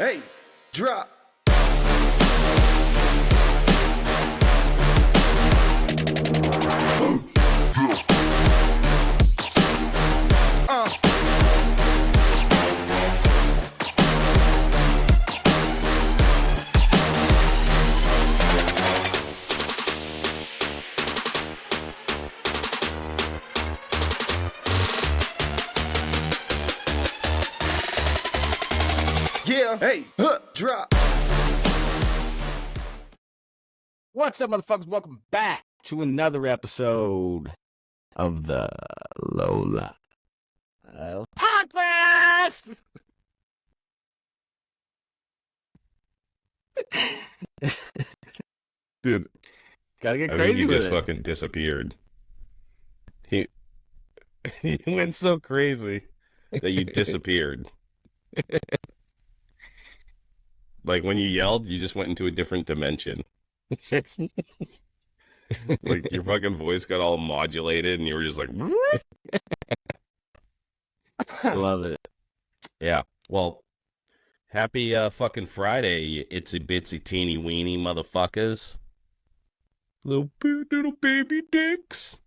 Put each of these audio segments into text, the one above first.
Hey, drop. Yeah, hey, drop. What's up, motherfuckers? Welcome back to another episode of the Lowlife podcast. Dude, Gotta get I think crazy he with just it. fucking disappeared. He went so crazy that you disappeared. Like when you yelled, you just went into a different dimension. Like your fucking voice got all modulated and you were just like, Love it. yeah. Well, happy fucking Friday, you itsy bitsy teeny weeny motherfuckers. Little baby dicks.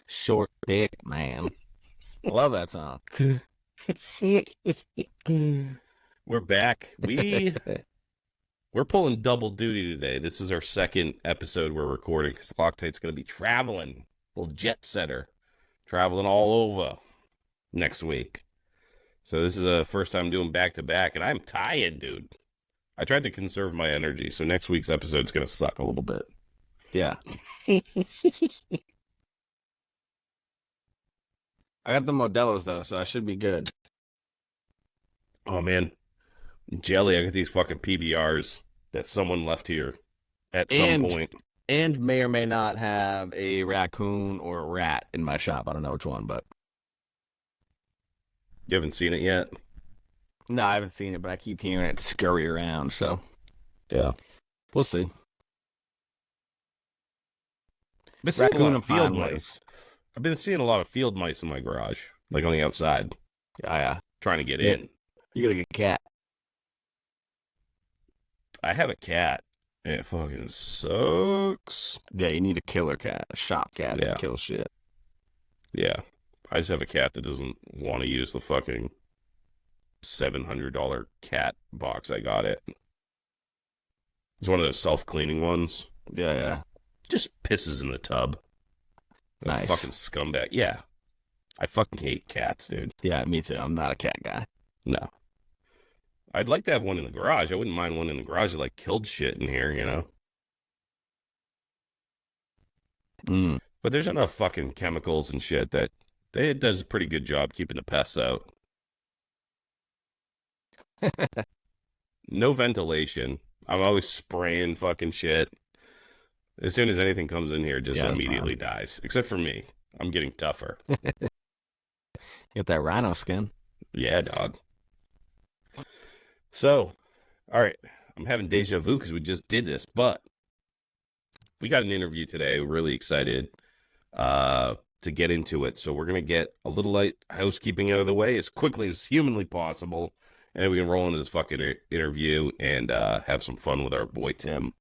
Short dick, man. Love that song. We're back. We're pulling double duty today. This is our second episode we're recording because Loctite's going to be traveling. Little jet setter. Traveling all over next week. So this is the first time doing back-to-back, and I'm tired, dude. I tried to conserve my energy, so next week's episode's going to suck a little bit. Yeah. I got the Modelo's, though, so I should be good. Oh, man. Jelly, I got these fucking PBRs that someone left here at some point. And may or may not have a raccoon or a rat in my shop. I don't know which one, but... You haven't seen it yet? No, I haven't seen it, but I keep hearing it scurry around, so... Yeah. We'll see. I've been seeing a Raccoon lot and of field fine mice. I've been seeing a lot of field mice in my garage, like on the outside, Yeah. trying to get Yeah. in. You gotta get a cat. I have a cat. It fucking sucks. Yeah, you need a killer cat, a shop cat Yeah. that kills shit. Yeah. I just have a cat that doesn't want to use the fucking $700 cat box I got it. It's one of those self-cleaning ones. Yeah. Just pisses in the tub. A Nice. fucking scumbag. Yeah. I fucking hate cats, dude. Yeah, me too. I'm not a cat guy. No. I'd like to have one in the garage. I wouldn't mind one in the garage that like killed shit in here, you know? But there's enough fucking chemicals and shit that it does a pretty good job keeping the pests out. No ventilation. I'm always spraying fucking shit. As soon as anything comes in here, it just immediately dies. Except for me. I'm getting tougher. Get that rhino skin. Yeah, dog. So, all right. I'm having deja vu because we just did this, but we got an interview today. We're really excited to get into it. So we're going to get a little light housekeeping out of the way as quickly as humanly possible. And then we can roll into this fucking interview and have some fun with our boy Tim.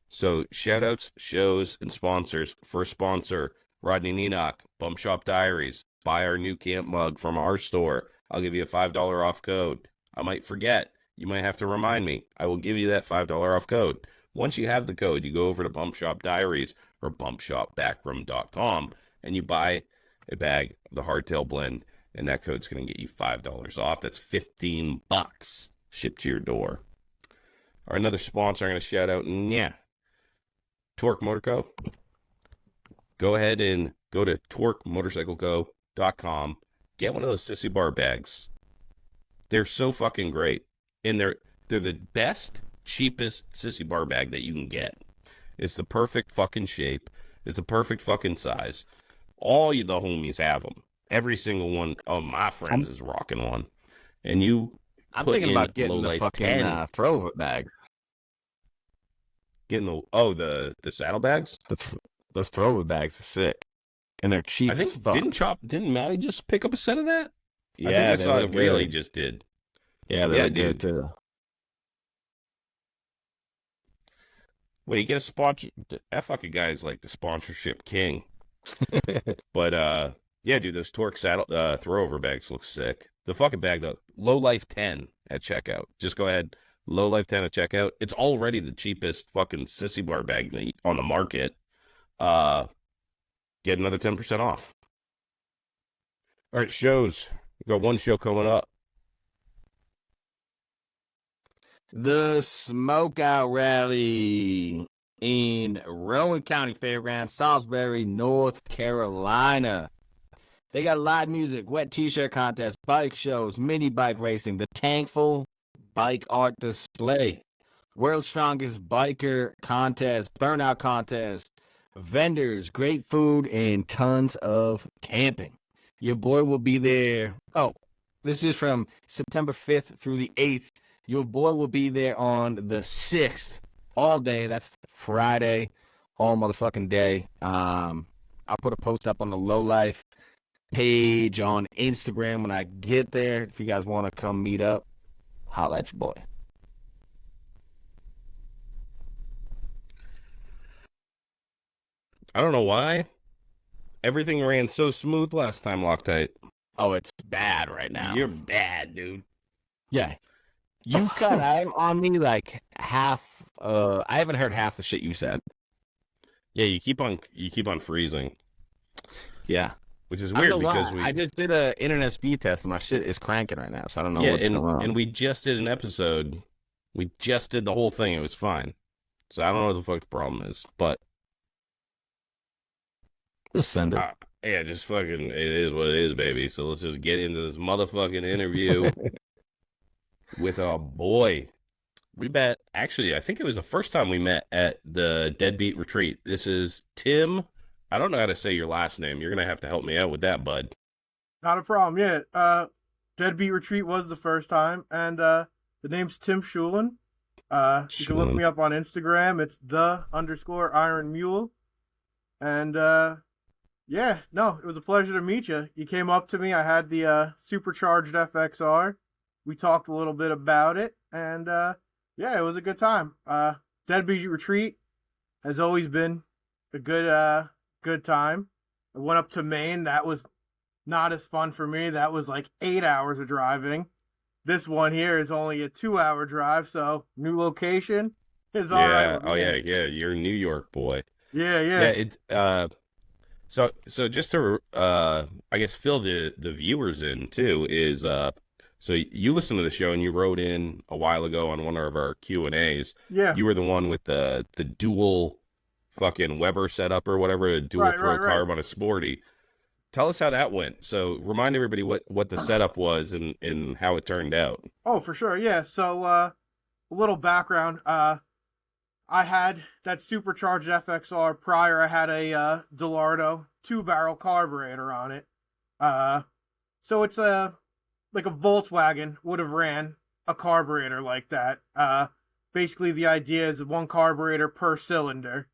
So shout outs, shows, and sponsors. First sponsor, Rodney and Enoch, Bump Shop Diaries. Buy our new camp mug from our store. I'll give you a $5 off code. I might forget. You might have to remind me. I will give you that $5 off code. Once you have the code, you go over to Bump Shop Diaries or bumpshopbackroom.com and you buy a bag of the Hardtail Blend, and that code's going to get you $5 off. That's $15 shipped to your door. Our another sponsor I'm going to shout out, Torque Motor Co. Go ahead and go to torquemotorcycleco.com. Get one of those sissy bar bags. They're so fucking great. And they're the best, cheapest sissy bar bag that you can get. It's the perfect fucking shape. It's the perfect fucking size. All the homies have them. Every single one of my friends is rocking one. And I'm thinking about getting the fucking throw bag. Getting the saddlebags? Those throwaway bags are sick. And they're cheap. I think as fuck. didn't Maddie just pick up a set of that? Yeah, I think I saw it. Really just did. Yeah, they're dude. good too. Well, you get a sponsor. That fucking guy is like the sponsorship king. But yeah, dude, those Torque saddle throwover bags look sick. The fucking bag though, Lowlife 10 at checkout. Just go ahead, Lowlife 10 at checkout. It's already the cheapest fucking sissy bar bag on the market. Get another 10% off. All right, shows. We got one show coming up. The Smokeout Rally in Rowan County Fairgrounds, Salisbury, North Carolina. They got live music, wet t-shirt contest, bike shows, mini bike racing, the Tankful bike art display, World's Strongest Biker contest, burnout contest, vendors, great food, and tons of camping. Your boy will be there. Oh, this is from September 5th through the 8th. Your boy will be there on the 6th, all day. That's Friday, all motherfucking day. I'll put a post up on the Lowlife page on Instagram when I get there. If you guys want to come meet up, holla at your boy. I don't know why. Everything ran so smooth last time, Loctite. Oh, it's bad right now. You're bad, dude. Yeah. You cut I'm on me like half. I haven't heard half the shit you said. Yeah, you keep on freezing. Yeah. Which is I don't weird know because why. I just did an internet speed test and my shit is cranking right now, so I don't know what's going on. And we just did an episode. We just did the whole thing. It was fine. So I don't know what the fuck the problem is, but Just send it. yeah, just fucking, it is what it is, baby. So let's just get into this motherfucking interview with our boy. We met, actually, I think it was the first time we met at the Deadbeat Retreat. This is Tim. I don't know how to say your last name. You're going to have to help me out with that, bud. Not a problem, yeah. Deadbeat Retreat was the first time, and the name's Tim Schulin. You can look me up on Instagram. It's _Iron Mule. And yeah, no, it was a pleasure to meet you. You came up to me. I had the supercharged FXR. We talked a little bit about it, and yeah, it was a good time. Deadbeat Retreat has always been a good time. I went up to Maine. That was not as fun for me. That was like 8 hours of driving. This one here is only a 2-hour drive, so new location is all right. Oh yeah, you're a New York boy. Yeah. Yeah, so just to I guess fill the viewers in too is so you listened to the show and you wrote in a while ago on one of our Q&As. Yeah. You were the one with the dual fucking Weber setup or whatever, a dual throw carb on a Sporty. Tell us how that went. So remind everybody what the setup was and how it turned out. Oh, for sure. Yeah. So a little background. I had that supercharged FXR prior. I had a Delardo 2-barrel carburetor on it. So it's like a Volkswagen would have ran a carburetor like that. Basically the idea is one carburetor per cylinder.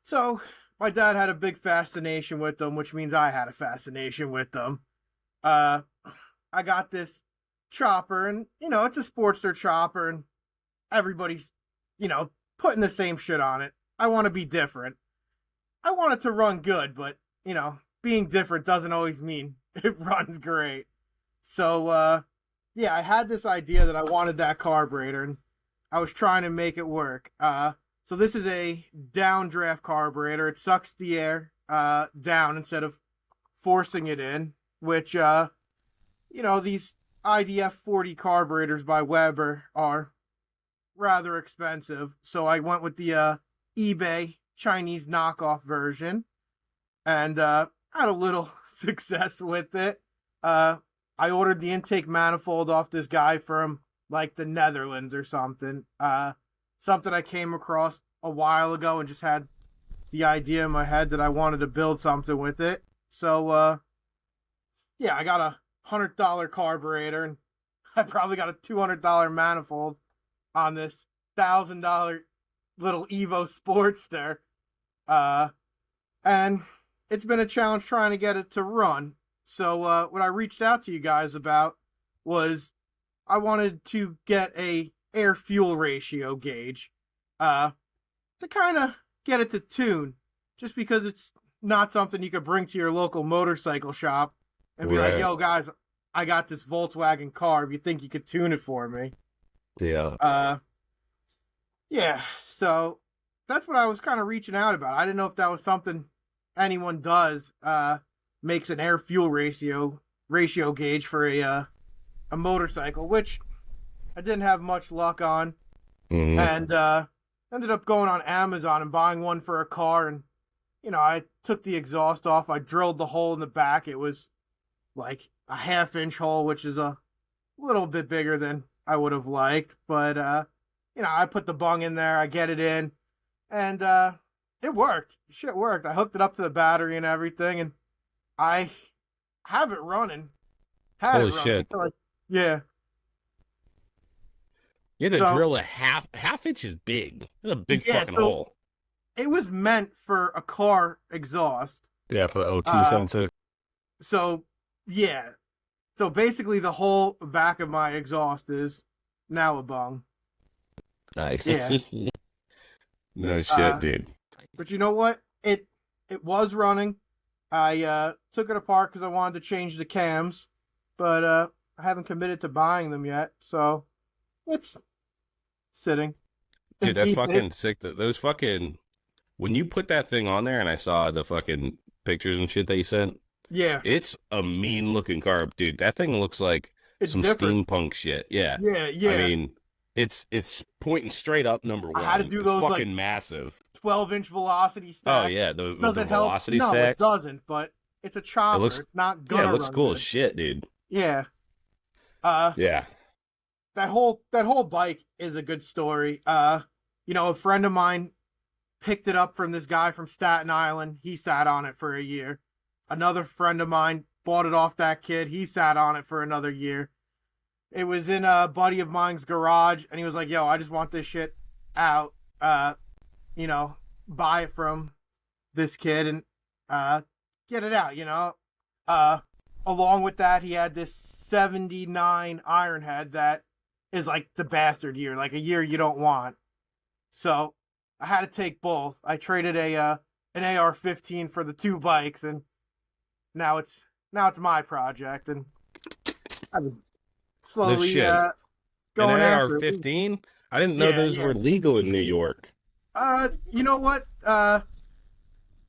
So my dad had a big fascination with them, which means I had a fascination with them. I got this chopper, and, it's a Sportster chopper, and everybody's, putting the same shit on it. I want to be different. I want it to run good, but, being different doesn't always mean it runs great. So, yeah, I had this idea that I wanted that carburetor, and I was trying to make it work. So this is a downdraft carburetor. It sucks the air down instead of forcing it in, which, these IDF 40 carburetors by Weber are rather expensive. So I went with the eBay Chinese knockoff version and had a little success with it. I ordered the intake manifold off this guy from like the Netherlands or something. Something I came across a while ago and just had the idea in my head that I wanted to build something with it. So, yeah, I got a $100 carburetor and I probably got a $200 manifold on this $1,000 little Evo Sportster. And it's been a challenge trying to get it to run. So, what I reached out to you guys about was I wanted to get a air-fuel ratio gauge. to kind of get it to tune, just because it's not something you could bring to your local motorcycle shop and be like, Right. yo, guys, I got this Volkswagen carb. You think you could tune it for me? Yeah. Yeah, so that's what I was kind of reaching out about. I didn't know if that was something anyone does, makes an air fuel ratio gauge for a motorcycle, which I didn't have much luck on. Mhm. And ended up going on Amazon and buying one for a car. And I took the exhaust off, I drilled the hole in the back. It was like a 1/2 inch hole, which is a little bit bigger than I would have liked, but I put the bung in there, I get it in, and it worked. Shit worked. I hooked it up to the battery and everything, and I have it running. Holy shit. Yeah. You had to So- drill a half inch is big. That's a big Yeah, fucking so- hole. It was meant for a car exhaust. Yeah, for the O2 Uh, sensor. So, yeah. So basically the whole back of my exhaust is now a bung. Nice. Yeah. No shit, dude. But you know what? It was running. I took it apart because I wanted to change the cams, but I haven't committed to buying them yet, so it's sitting. in Dude, that's pieces. fucking sick. Those fucking when you put that thing on there, and I saw the fucking pictures and shit that you sent, Yeah, it's a mean looking carb, dude. That thing looks like it's some different. steampunk shit. Yeah. Yeah. I mean, it's pointing straight up. Number I one, had to do it's those, fucking like, massive. 12-inch velocity stack. Oh yeah, the Does it help? velocity No, stacks. it doesn't. But it's a chopper. looks- it's not gonna. Yeah, it looks run cool good. as shit, dude. Yeah. Yeah. That whole bike is a good story. A friend of mine picked it up from this guy from Staten Island. He sat on it for a year. Another friend of mine bought it off that kid. He sat on it for another year. It was in a buddy of mine's garage, and he was like, yo, I just want this shit out. Buy it from this kid and get it out, along with that, he had this 79 Ironhead that is like the bastard year, like a year you don't want. So I had to take both. I traded an AR-15 for the two bikes, and now it's my project, and I've been slowly shit. going An after it. AR-15? I didn't know Yeah, those yeah. were legal in New York. You know what?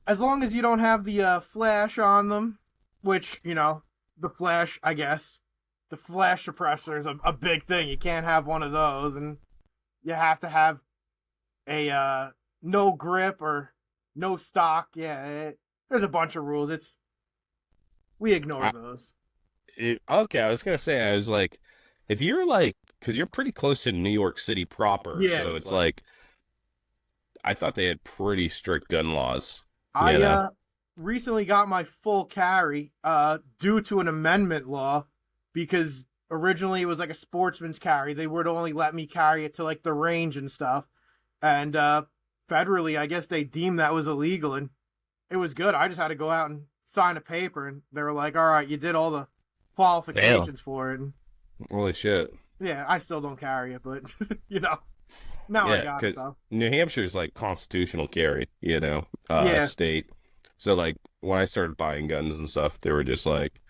As long as you don't have the flash on them, which, the flash, I guess, the flash suppressor is a big thing. You can't have one of those, and you have to have a no grip or no stock. Yeah, there's a bunch of rules. We ignore those. Okay, I was gonna say, I was like, if you're like, because you're pretty close to New York City proper, Yeah, so it's like, I thought they had pretty strict gun laws. I recently got my full carry due to an amendment law, because originally it was like a sportsman's carry. They would only let me carry it to like the range and stuff. And federally, I guess they deemed that was illegal, and it was good. I just had to go out and sign a paper, and they were like, all right, you did all the qualifications for it. And Holy shit. yeah, I still don't carry it, but now I Yeah, got 'cause it though. New Hampshire's like constitutional carry, Yeah. state. So like when I started buying guns and stuff, they were just like,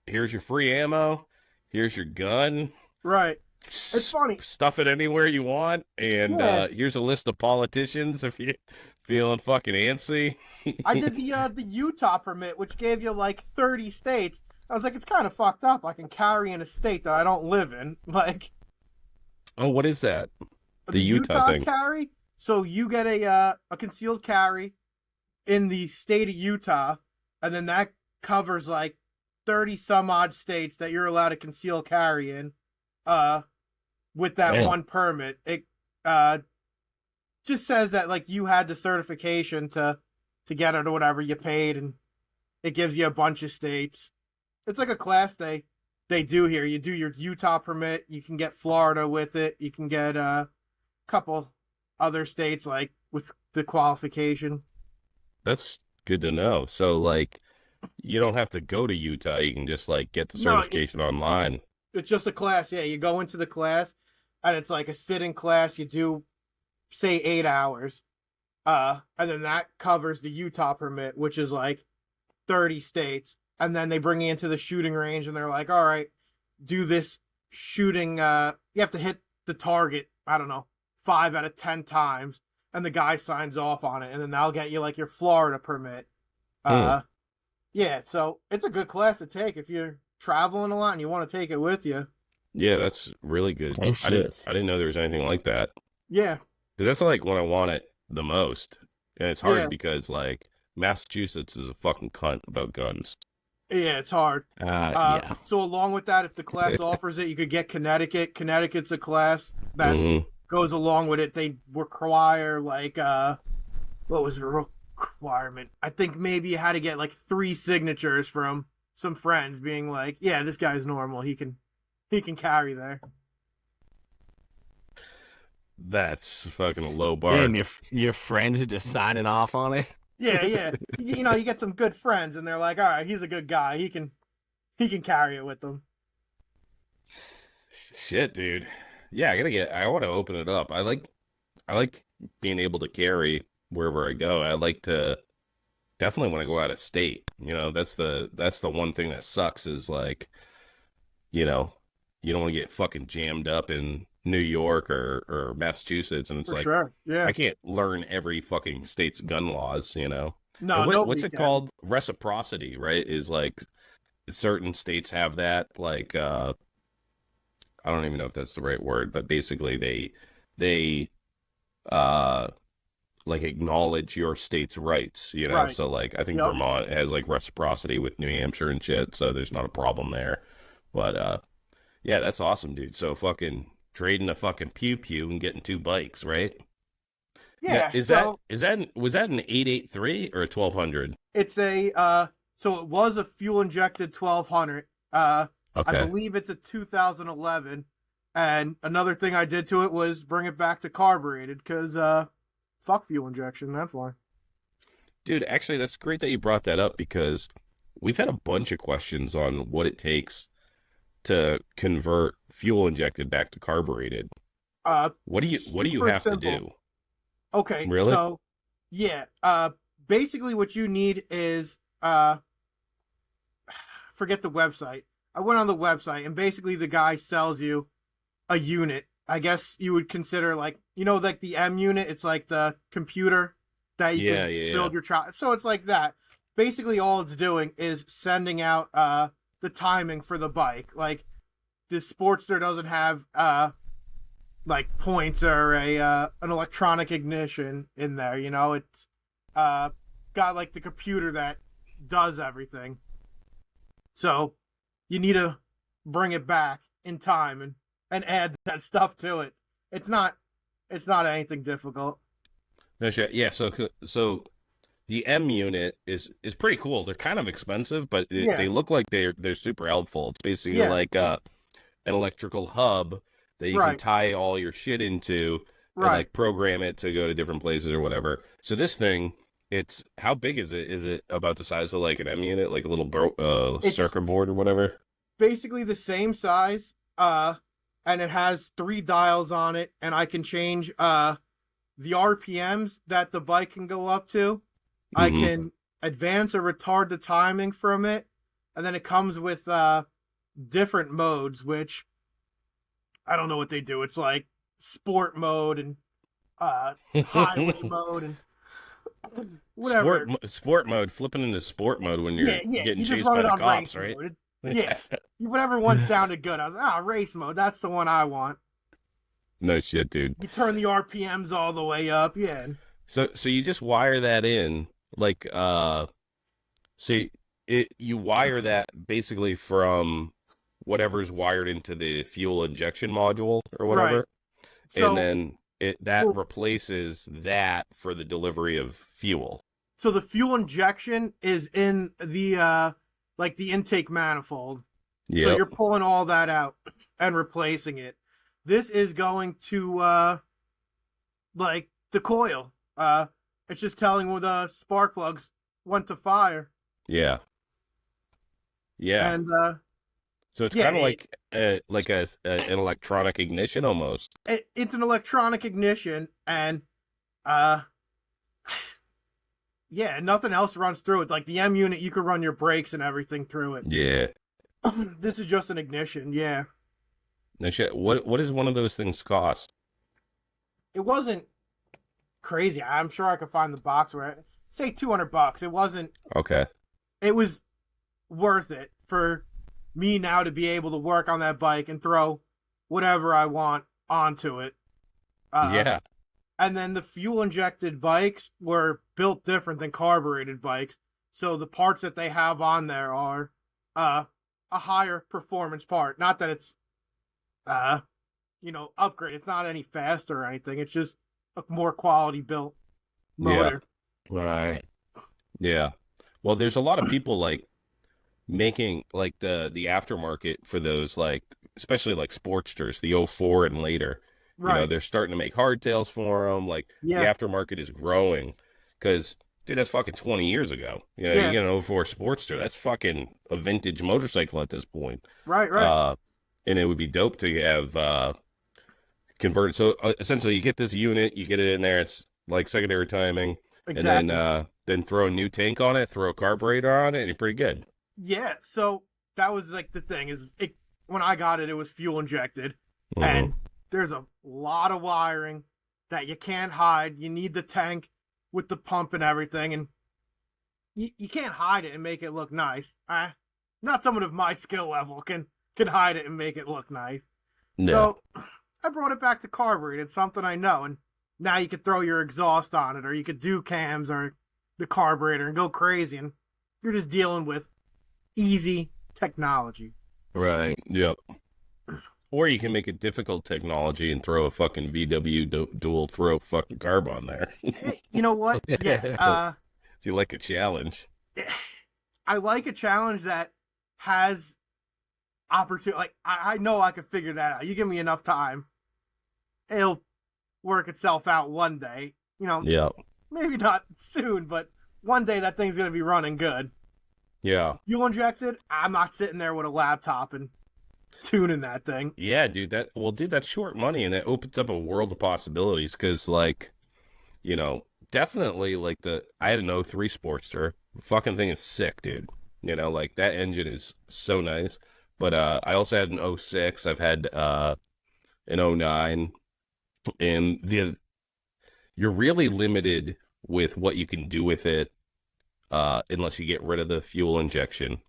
here's your free ammo, here's your gun. Right. It's funny. Stuff it anywhere you want, and Yeah. here's a list of politicians if you're feeling fucking antsy. I did the Utah permit, which gave you like 30 states. I was like, it's kind of fucked up. I can carry in a state that I don't live in. Like, Oh, what is that? The Utah thing. carry. So you get a concealed carry in the state of Utah, and then that covers like 30 some odd states that you're allowed to conceal carry in. With that Damn. one permit, it just says that like you had the certification to get it or whatever, you paid, and it gives you a bunch of states. It's like a class they do here. You do your Utah permit, you can get Florida with it, you can get a couple other states like with the qualification. That's good to know. So like, you don't have to go to Utah. You can just like get the No, certification online. It's just a class. Yeah, you go into the class, and it's like a sitting class. You do say 8 hours. And then that covers the Utah permit, which is like 30 states. And then they bring you into the shooting range and they're like, all right, do this shooting. You have to hit the target, I don't know, 5 out of 10 times. And the guy signs off on it. And then they'll get you like your Florida permit. Yeah, so it's a good class to take if you're traveling a lot and you want to take it with you. Yeah, that's really good. Oh, I didn't know there was anything like that. Yeah. Because that's like when I want it the most. And it's hard Yeah. because, like, Massachusetts is a fucking cunt about guns. Yeah, it's hard. Yeah. So along with that, if the class offers it, you could get Connecticut. Connecticut's a class that Mhm. goes along with it. They require like what was the requirement? I think maybe you had to get like 3 signatures from some friends being like, yeah, this guy's normal. He can carry there. That's fucking a low bar. And your friends are just signing off on it. Yeah. You know, you get some good friends and they're like, all right, he's a good guy. He can carry it with them. Shit, dude. Yeah, I want to open it up. I like being able to carry wherever I go. I like to definitely want to go out of state. You know, that's the one thing that sucks is like, you know, you don't want to get fucking jammed up in New York or Massachusetts, and it's For like, sure. Yeah. I can't learn every fucking state's gun laws, you know. No, And nobody what's it can. called? Reciprocity, right? Is like certain states have that. Like, I don't even know if that's the right word, but basically they like acknowledge your state's rights, you know. Right. So like, I think Yep. Vermont has like reciprocity with New Hampshire and shit, so there's not a problem there. But yeah, that's awesome, dude. So fucking trading a fucking pew pew and getting 2 bikes, right? Yeah. Now, was that an 883 or a 1200? It's a so it was a fuel injected 1200. I Okay. believe it's a 2011. And another thing I did to it was bring it back to carbureted because fuck fuel injection. That's why. Dude, actually, that's great that you brought that up because we've had a bunch of questions on what it takes to convert fuel injected back to carbureted. What do you Super have simple. to do? Okay. Really? So yeah. Basically what you need is forget the website. I went on the website and basically the guy sells you a unit. I guess you would consider like, you know, like the M unit. It's like the computer that you can build your truck. So it's like that. Basically, all it's doing is sending out the timing for the bike. Like the Sportster doesn't have like points or an electronic ignition in there. You know, it's got like the computer that does everything. So you need to bring it back in time and add that stuff to it. It's not anything difficult. No shit. Yeah. So the M unit is pretty cool. They're kind of expensive, but they look like they're super helpful. It's basically like an electrical hub that you can tie all your shit into and like program it to go to different places or whatever. So this thing, it's how big is it? Is it about the size of like an M unit, like a little circuit board or whatever? Basically the same size, and it has 3 dials on it, and I can change the RPMs that the bike can go up to. I can advance or retard the timing from it, and then it comes with different modes, which I don't know what they do. It's like sport mode and highway mode and whatever. Sport mode, flipping into sport mode when you're getting You just chased run by it the on cops, race right? mode. Yeah, whatever one sounded good. I was like, race mode. That's the one I want. No shit, dude. You turn the RPMs all the way up. Yeah. So you just wire that in, like, you wire that basically from whatever's wired into the fuel injection module or whatever, Right. So, and then that replaces that for the delivery of fuel. So the fuel injection is in the like the intake manifold. Yeah. So you're pulling all that out and replacing it. This is going to like the coil. It's just telling when the spark plugs went to fire. Yeah. Yeah. And So it's Yeah, kind of like an electronic ignition almost. it's an electronic ignition, and uh, yeah, nothing else runs through it. Like the M unit, you could run your brakes and everything through it. Yeah. This is just an ignition. Yeah, No shit. What does one of those things cost? it wasn't crazy. I'm sure I could find the box where say $200. It wasn't. Okay. It was worth it for me now to be able to work on that bike and throw whatever I want onto it. Yeah. And then the fuel injected bikes were built different than carbureted bikes. So the parts that they have on there are a higher performance part. Not that it's upgrade. It's not any faster or anything. It's just a more quality built motor. Right. Yeah. Well, there's a lot of people like making like the aftermarket for those, like especially like Sportsters, the '04 and later. Right. You know, they're starting to make hardtails for them. Like the aftermarket is growing because, dude, that's fucking 20 years ago. You know, you get an '04 Sportster. That's fucking a vintage motorcycle at this point. Right. And it would be dope to have converted. So essentially, you get this unit, you get it in there. It's like secondary timing, Exactly. and then throw a new tank on it, throw a carburetor on it, and you're pretty good. Yeah. So that was like the thing is when I got it, it was fuel injected, Mhm. and there's a lot of wiring that you can't hide. You need the tank with the pump and everything, and you can't hide it and make it look nice. Not someone of my skill level can hide it and make it look nice. No. So I brought it back to carbureted, something I know, and now you could throw your exhaust on it, or you could do cams or the carburetor and go crazy, and you're just dealing with easy technology. Right. Yep. Or you can make it difficult technology and throw a fucking VW dual throw fucking carb on there. You know what? Yeah. If you like a challenge. I like a challenge that has opportunity. Like I know I could figure that out. You give me enough time, it'll work itself out one day. You know, Yeah. maybe not soon, but one day that thing's gonna be running good. Yeah. Fuel injected, I'm not sitting there with a laptop and tuning that thing. Yeah, dude. That's short money, and that opens up a world of possibilities. Because, like, you know, definitely, like I had an '03 Sportster. Fucking thing is sick, dude. You know, like that engine is so nice. But I also had an '06. I've had an '09, and you're really limited with what you can do with it, unless you get rid of the fuel injection.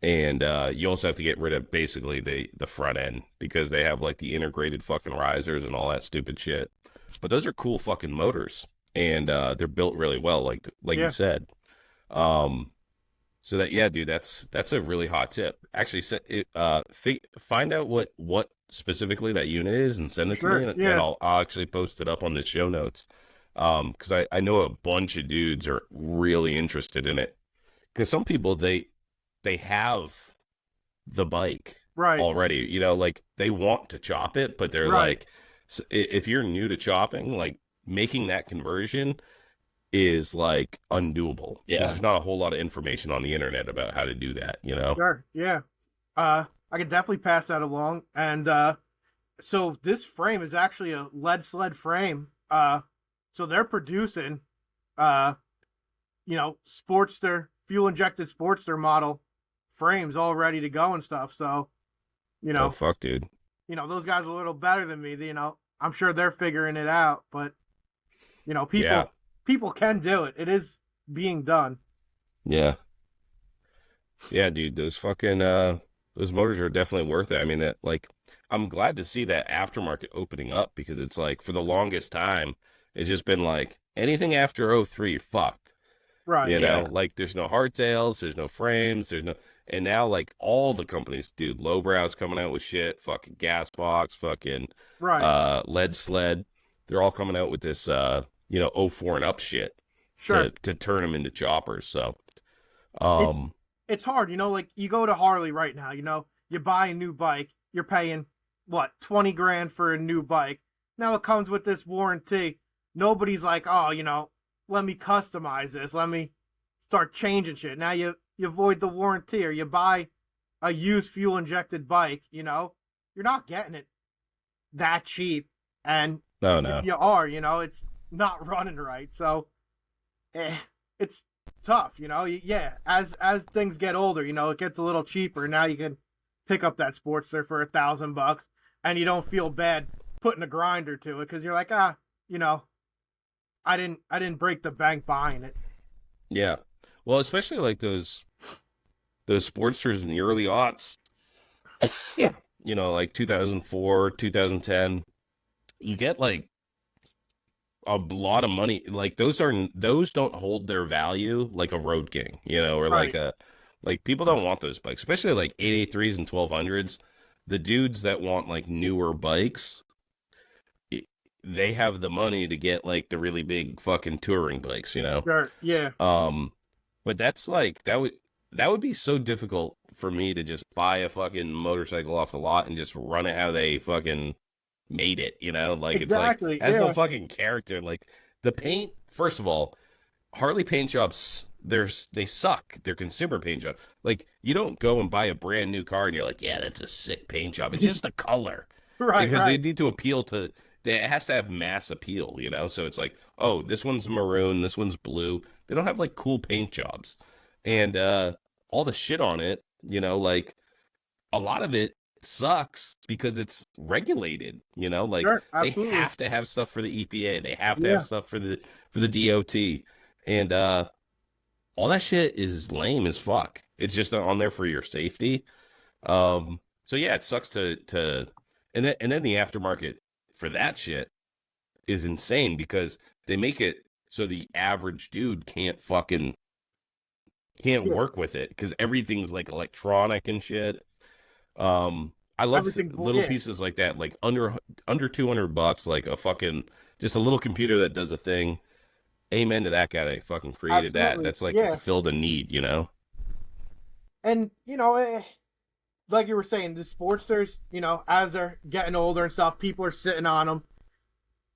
And you also have to get rid of basically the front end, because they have like the integrated fucking risers and all that stupid shit. But those are cool fucking motors, and they're built really well, like you said. So that, yeah, dude, that's a really hot tip. Actually, find out what specifically that unit is and send it to me, and I'll actually post it up on the show notes. Because I know a bunch of dudes are really interested in it. Because some people they have the bike already, you know, like they want to chop it, but they're like, if you're new to chopping, like making that conversion is like undoable. Yeah. There's not a whole lot of information on the internet about how to do that, you know? Sure. Yeah. I could definitely pass that along. And so this frame is actually a lead sled frame. So they're producing, Sportster, fuel injected Sportster model frames all ready to go and stuff. So, Oh, fuck, dude. Those guys are a little better than me. I'm sure they're figuring it out, but people can do it. It is being done. Yeah. Yeah, dude, those fucking those motors are definitely worth it. I mean, I'm glad to see that aftermarket opening up, because it's like for the longest time it's just been like anything after '03 fucked. Right. You know, like there's no hardtails, there's no frames, and now like all the companies, dude, Lowbrow's coming out with shit, fucking Gasbox, fucking Lead Sled. They're all coming out with this '04 and up shit to turn them into choppers. So it's hard, like you go to Harley right now, you buy a new bike, you're paying what, 20 grand for a new bike. Now it comes with this warranty. Nobody's like, oh, let me customize this. Let me start changing shit. Now you void the warranty, or you buy a used fuel injected bike, you know, you're not getting it that cheap. And Oh if no. you are, you know, it's not running right. So it's tough, you know. Yeah, as things get older, you know, it gets a little cheaper. Now you can pick up that Sportster for $1,000, and you don't feel bad putting a grinder to it because you're like, you know, I didn't break the bank buying it. Yeah. Well, especially like those Sportsters in the early aughts. Yeah. You know, like 2004, 2010. You get like a lot of money. Like those don't hold their value like a Road King, you know, or Right. like people don't want those bikes, especially like 883s and 1200s. The dudes that want like newer bikes, they have the money to get like the really big fucking touring bikes, you know. Sure. Yeah. But that's like that would be so difficult for me to just buy a fucking motorcycle off the lot and just run it how they fucking made it, you know? Like Exactly, it's like has yeah. no fucking character. Like the paint, first of all, Harley paint jobs, they suck. They're consumer paint jobs. Like you don't go and buy a brand new car and you're like, yeah, that's a sick paint job. It's just the color. Right. Because they Right. need to appeal to it has to have mass appeal, you know? So it's like, oh, this one's maroon, this one's blue. They don't have like cool paint jobs. And all the shit on it, you know, like a lot of it sucks because it's regulated, you know, like Sure. they Absolutely. have to have stuff for the EPA, they have to Yeah. have stuff for the DOT, and all that shit is lame as fuck. It's just on there for your safety. So yeah, it sucks to and then the aftermarket for that shit is insane because they make it so the average dude can't Yeah. work with it because everything's like electronic and shit. I love Everything. little Yeah. pieces like that, like under $200, like a fucking just a little computer that does a thing. Amen to that guy that fucking created that. Absolutely. That's like Yeah. filled a need, you know? And you know, like you were saying, the Sportsters, you know, as they're getting older and stuff, people are sitting on them.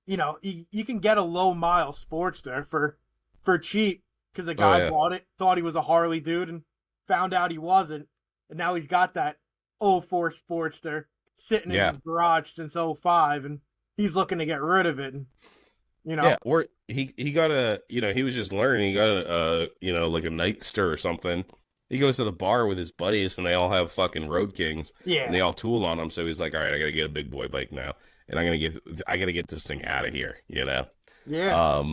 You know, you can get a low mile Sportster for cheap because a guy yeah. bought it, thought he was a Harley dude, and found out he wasn't, and now he's got that '04 Sportster sitting in Yeah. his garage since '05, and he's looking to get rid of it. And you know, Yeah, or he got he was just learning. He got like a Nightster or something. He goes to the bar with his buddies, and they all have fucking Road Kings, yeah, and they all tool on him. So he's like, all right, I gotta get a big boy bike now, and I gotta get this thing out of here, you know. yeah,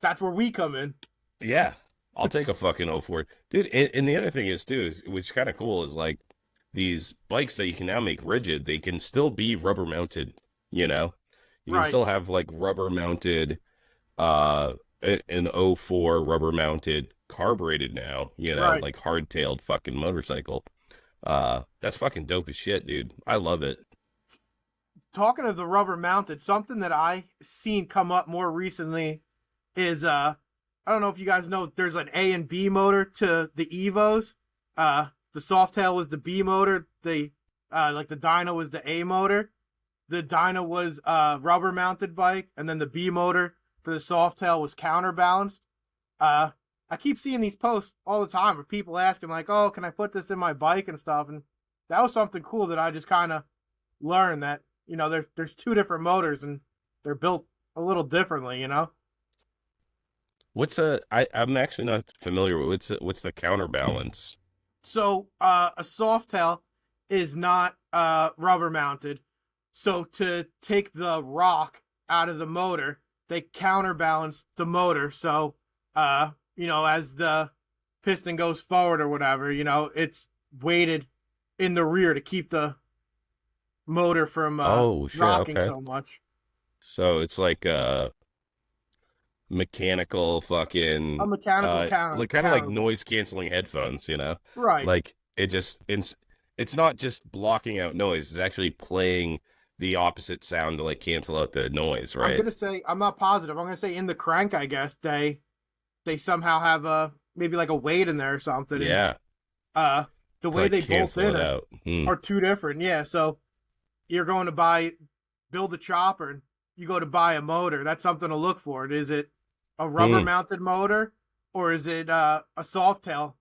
that's where we come in. Yeah, I'll take a fucking 04, dude. And the other thing is too, which is kind of cool, is like these bikes that you can now make rigid, they can still be rubber mounted. You know, you can Right. still have like rubber mounted, an 04 rubber mounted carbureted now. You know, Right. like hardtailed fucking motorcycle. That's fucking dope as shit, dude. I love it. Talking of the rubber mounted, something that I seen come up more recently is I don't know if you guys know, there's an A and B motor to the Evos. The Softail was the B motor, the like the Dyna was the A motor. The Dyna was a rubber mounted bike, and then the B motor for the Softail was counterbalanced. I keep seeing these posts all the time of people asking like, "Oh, can I put this in my bike and stuff?" And that was something cool that I just kind of learned, that you know there's two different motors and they're built a little differently, you know. I'm actually not familiar with what's the counterbalance. So a Softail is not rubber mounted. So to take the rock out of the motor, they counterbalance the motor. So you know, as the piston goes forward or whatever, you know, it's weighted in the rear to keep the motor from Oh shit, rocking okay. so much. So it's like mechanical fucking A mechanical counter, like kind of like noise canceling headphones, you know? right? Like it's not just blocking out noise, it's actually playing the opposite sound to like cancel out the noise, I'm right? gonna say, I'm not positive. I'm gonna say in the crank, I guess they somehow have maybe like a weight in there or something. Yeah. And, the To, way like, they bolt cancel in it it out. Hmm. are two different. Yeah, so you're going to build a chopper, and you go to buy a motor. That's something to look for. Is it a rubber mounted motor, or is it a Softail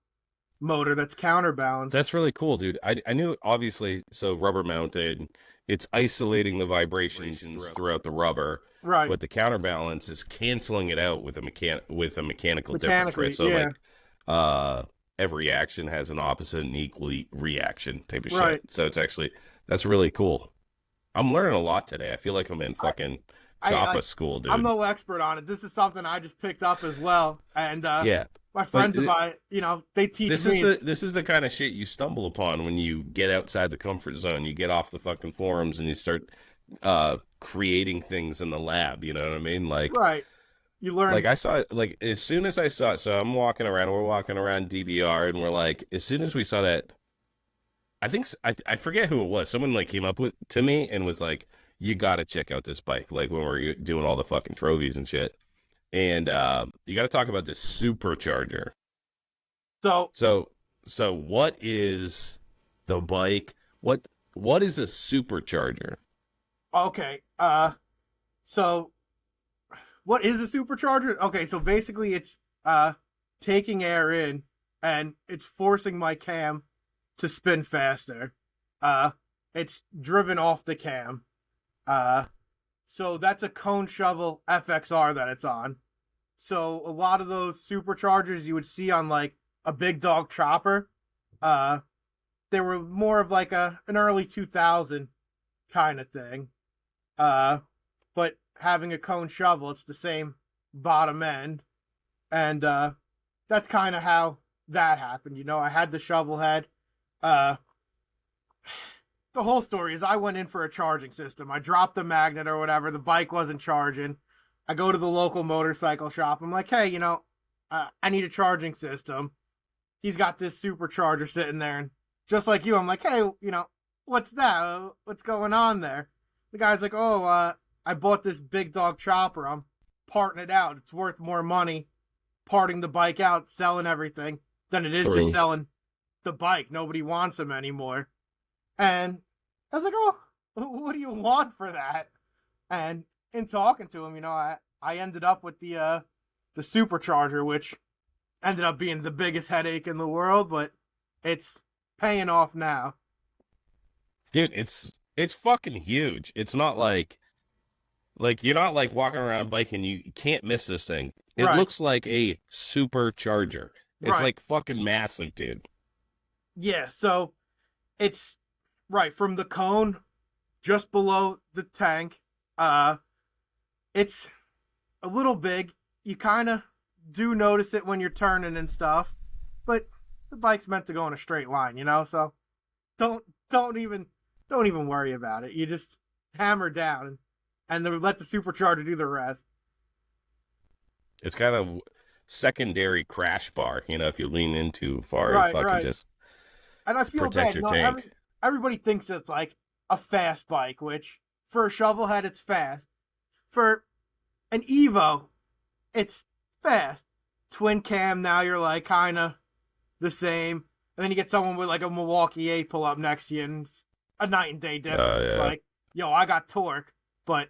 motor that's counterbalanced. That's really cool, dude. I knew, obviously, so rubber mounted, it's isolating the vibrations throughout the rubber, right. but the counterbalance is canceling it out with a mechanical difference, right? So yeah. like every action has an opposite and equal reaction type of Right. shit. So it's actually, that's really cool. I'm learning a lot today. I feel like I'm in fucking Choppa school, dude. I'm no expert on it. This is something I just picked up as well. And yeah. my friends of mine, they teach me. This is the kind of shit you stumble upon when you get outside the comfort zone. You get off the fucking forums and you start creating things in the lab. You know what I mean? Like, right. You learn. Like I saw it. Like as soon as I saw it, so I'm walking around. We're walking around DBR, and we're like, as soon as we saw that, I forget who it was. Someone like came up to me and was like, "You got to check out this bike." Like when we're doing all the fucking trophies and shit. And you got to talk about this supercharger. So what is the bike? What is a supercharger? Okay. So what is a supercharger? Okay, so basically it's taking air in and it's forcing my cam to spin faster. It's driven off the cam. So that's a cone shovel FXR that it's on. So a lot of those superchargers you would see on like a big dog chopper, they were more of like an early 2000 kind of thing. But having a cone shovel, it's the same bottom end. And that's kind of how that happened. I had the shovel head. The whole story is I went in for a charging system. I dropped the magnet or whatever. The bike wasn't charging. I go to the local motorcycle shop. I'm like, hey, I need a charging system. He's got this supercharger sitting there. And just like you, I'm like, hey, what's that? What's going on there? The guy's like, oh, I bought this big dog chopper. I'm parting it out. It's worth more money parting the bike out, selling everything, than it is just selling the bike. Nobody wants them anymore. And I was like, oh, what do you want for that? And in talking to him, I ended up with the supercharger, which ended up being the biggest headache in the world, but it's paying off now. Dude, it's fucking huge. It's not like you're not like walking around a bike and you can't miss this thing. It looks like a supercharger. It's like fucking massive, dude. Yeah, so it's from the cone just below the tank. It's a little big. You kind of do notice it when you're turning and stuff, but the bike's meant to go in a straight line, so don't even worry about it. You just hammer down and let the supercharger do the rest. It's kind of secondary crash bar, if you lean in too far, you fucking just and I feel protect bad. your tank. Everybody thinks it's like a fast bike, which for a shovel head, it's fast. For an Evo, it's fast. Twin cam, now you're like kind of the same. And then you get someone with like a Milwaukee 8 pull up next to you, and it's a night and day difference. It's like, yo, I got torque, but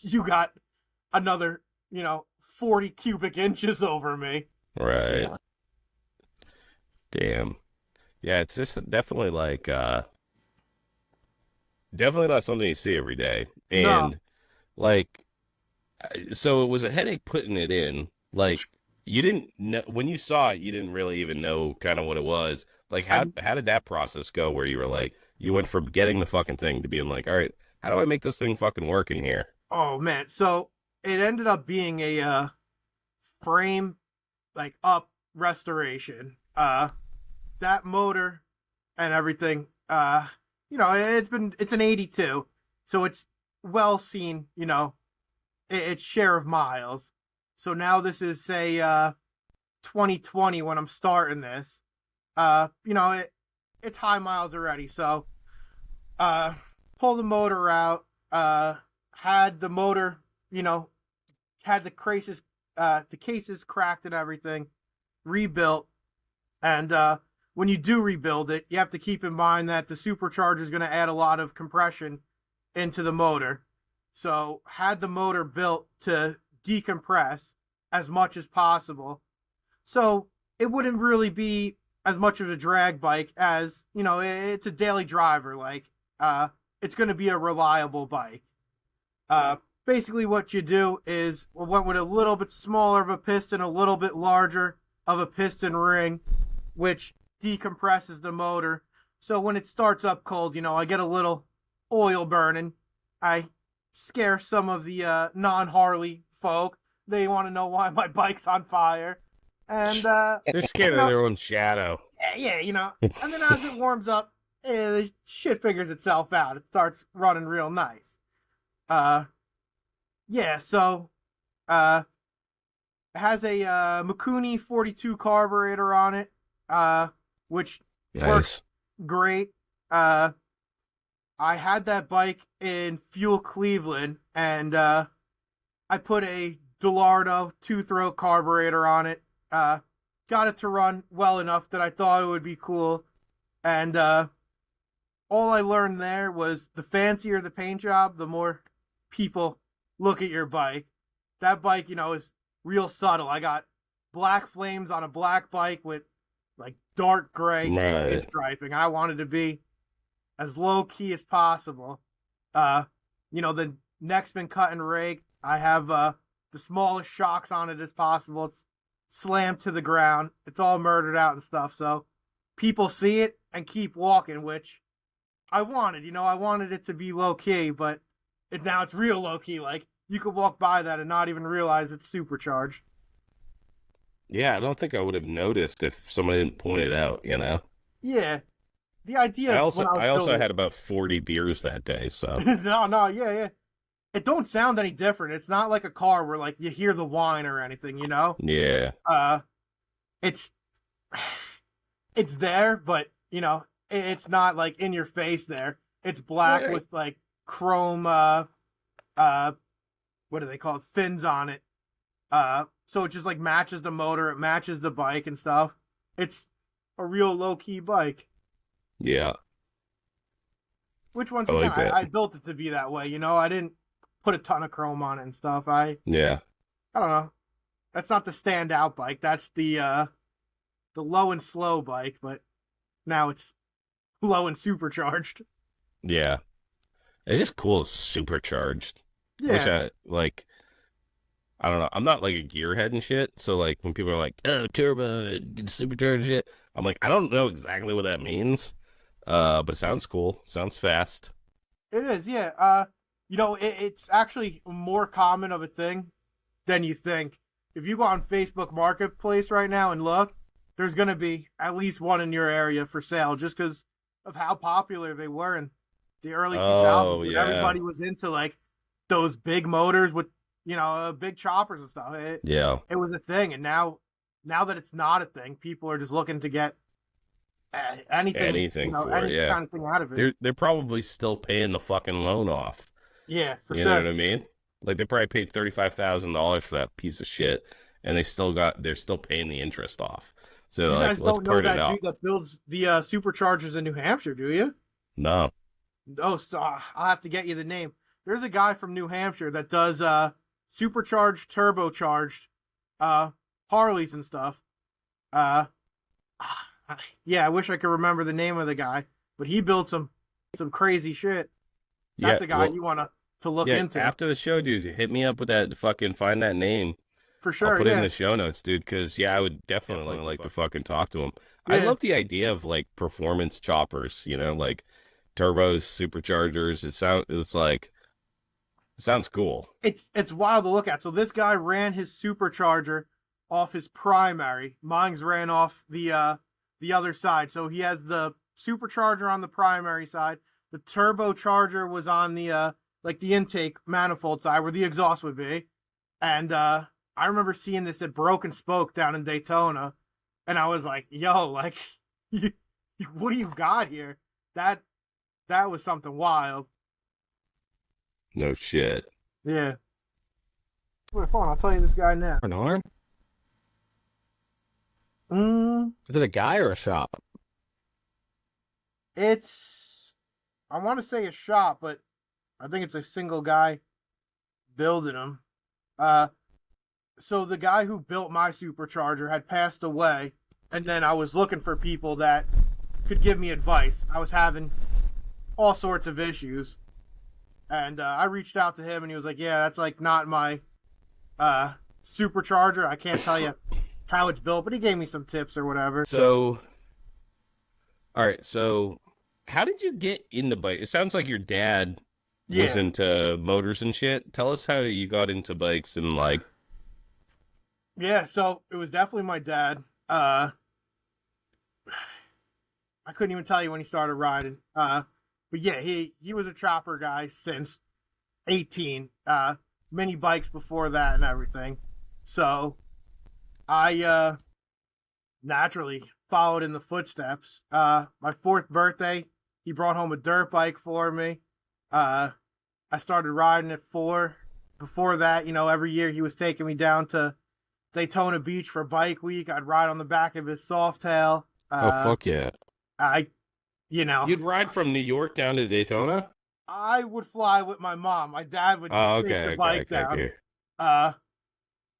you got another, 40 cubic inches over me. Right. Yeah. Damn. Yeah, it's just definitely like, definitely not something you see every day. And like, so it was a headache putting it in. Like, you didn't know, when you saw it, you didn't really even know kind of what it was. Like, how did that process go where you were like, you went from getting the fucking thing to being like, all right, how do I make this thing fucking work in here? Oh, man. So it ended up being a frame, like, up restoration. That motor and everything, it's an 82. So it's well seen, its share of miles. So now this is, say, 2020 when I'm starting this. It's high miles already. So pull the motor out, had the motor, had the cases cracked and everything, rebuilt. And when you do rebuild it, you have to keep in mind that the supercharger is going to add a lot of compression into the motor. So had the motor built to decompress as much as possible. So it wouldn't really be as much of a drag bike as, you know, it's a daily driver. Like, it's going to be a reliable bike. Basically what you do is we went with a little bit smaller of a piston, a little bit larger of a piston ring, which decompresses the motor. So when it starts up cold, you know, I get a little oil burning. I scare some of the non-Harley folk. They want to know why my bike's on fire. And they're scared of their own shadow. Yeah, you know. And then as it warms up, the shit figures itself out. It starts running real nice. Yeah, so it has a Mikuni 42 carburetor on it, which works great. I had that bike in Fuel Cleveland, and I put a Delardo 2-throat carburetor on it. Got it to run well enough that I thought it would be cool. And all I learned there was the fancier the paint job, the more people look at your bike. That bike, you know, is real subtle. I got black flames on a black bike with like dark gray striping. I wanted to be as low key as possible. You know, the neck's been cut and raked. I have the smallest shocks on it as possible. It's slammed to the ground. It's all murdered out and stuff. So people see it and keep walking, which I wanted. You know, I wanted it to be low key, but now it's real low key. Like, you could walk by that and not even realize it's supercharged. Yeah, I don't think I would have noticed if somebody didn't point it out, you know? Yeah. The idea I is also had about 40 beers that day, so. yeah. It don't sound any different. It's not like a car where, like, you hear the whine or anything, you know? Yeah. It's there, but, you know, it's not, like, in your face there. It's black with, like, chrome, what do they call it? Fins on it. So it just, like, matches the motor. It matches the bike and stuff. It's a real low-key bike. Yeah. Which, once again, I built it to be that way, you know? I didn't put a ton of chrome on it and stuff. I don't know. That's not the standout bike. That's the low and slow bike, but now it's low and supercharged. Yeah. It's just cool it's supercharged. Yeah. I don't know. I'm not like a gearhead and shit. So like when people are like, oh, turbo, supercharged shit, I'm like, I don't know exactly what that means. But it sounds cool. Sounds fast. It is, yeah. You know, it's actually more common of a thing than you think. If you go on Facebook Marketplace right now and look, there's going to be at least one in your area for sale just because of how popular they were in the early 2000s. Yeah. Everybody was into, like, those big motors with, you know, big choppers and stuff. It was a thing. And now that it's not a thing, people are just looking to get anything for it, yeah. kind of thing out of it. They're probably still paying the fucking loan off. Yeah, for you sure. know what I mean? Like they probably paid $35,000 for that piece of shit, and they're still paying the interest off. So you like, guys let's don't know put it that out. dude that builds the superchargers in New Hampshire, do you? No. Oh, so I'll have to get you the name. There's a guy from New Hampshire that does supercharged, turbocharged Harleys and stuff. Yeah, I wish I could remember the name of the guy, but he built some crazy shit. That's a guy you want to look into. After the show, dude, hit me up with that find that name. For sure, I'll put it in the show notes, dude, because, I would definitely like to fucking talk to him. Yeah. I love the idea of, like, performance choppers, you know, like turbos, superchargers. It sounds cool. It's wild to look at. So this guy ran his supercharger off his primary. Mine's ran off the other side. So he has the supercharger on the primary side. The turbocharger was on the the intake manifold side where the exhaust would be. And I remember seeing this at Broken Spoke down in Daytona, and I was like, yo, like, what do you got here? That was something wild. No shit. Yeah. Wait, hold on, I'll tell you this guy now. An arm? Is it a guy or a shop? I want to say a shop, but I think it's a single guy building them. So the guy who built my supercharger had passed away, And then I was looking for people that could give me advice. I was having all sorts of issues. And I reached out to him, and he was like, yeah, that's like not my supercharger. I can't tell you how it's built, but he gave me some tips or whatever. So, all right. So, how did you get into bike? It sounds like your dad was into motors and shit. Tell us how you got into bikes and like. Yeah, so it was definitely my dad. I couldn't even tell you when he started riding. But yeah, he was a chopper guy since 18. Many bikes before that and everything. So I naturally followed in the footsteps. My 4th birthday, he brought home a dirt bike for me. I started riding at 4. Before that, every year he was taking me down to Daytona Beach for bike week. I'd ride on the back of his Softail. Oh, fuck yeah. You'd ride from New York down to Daytona? I would fly with my mom. My dad would take the bike down.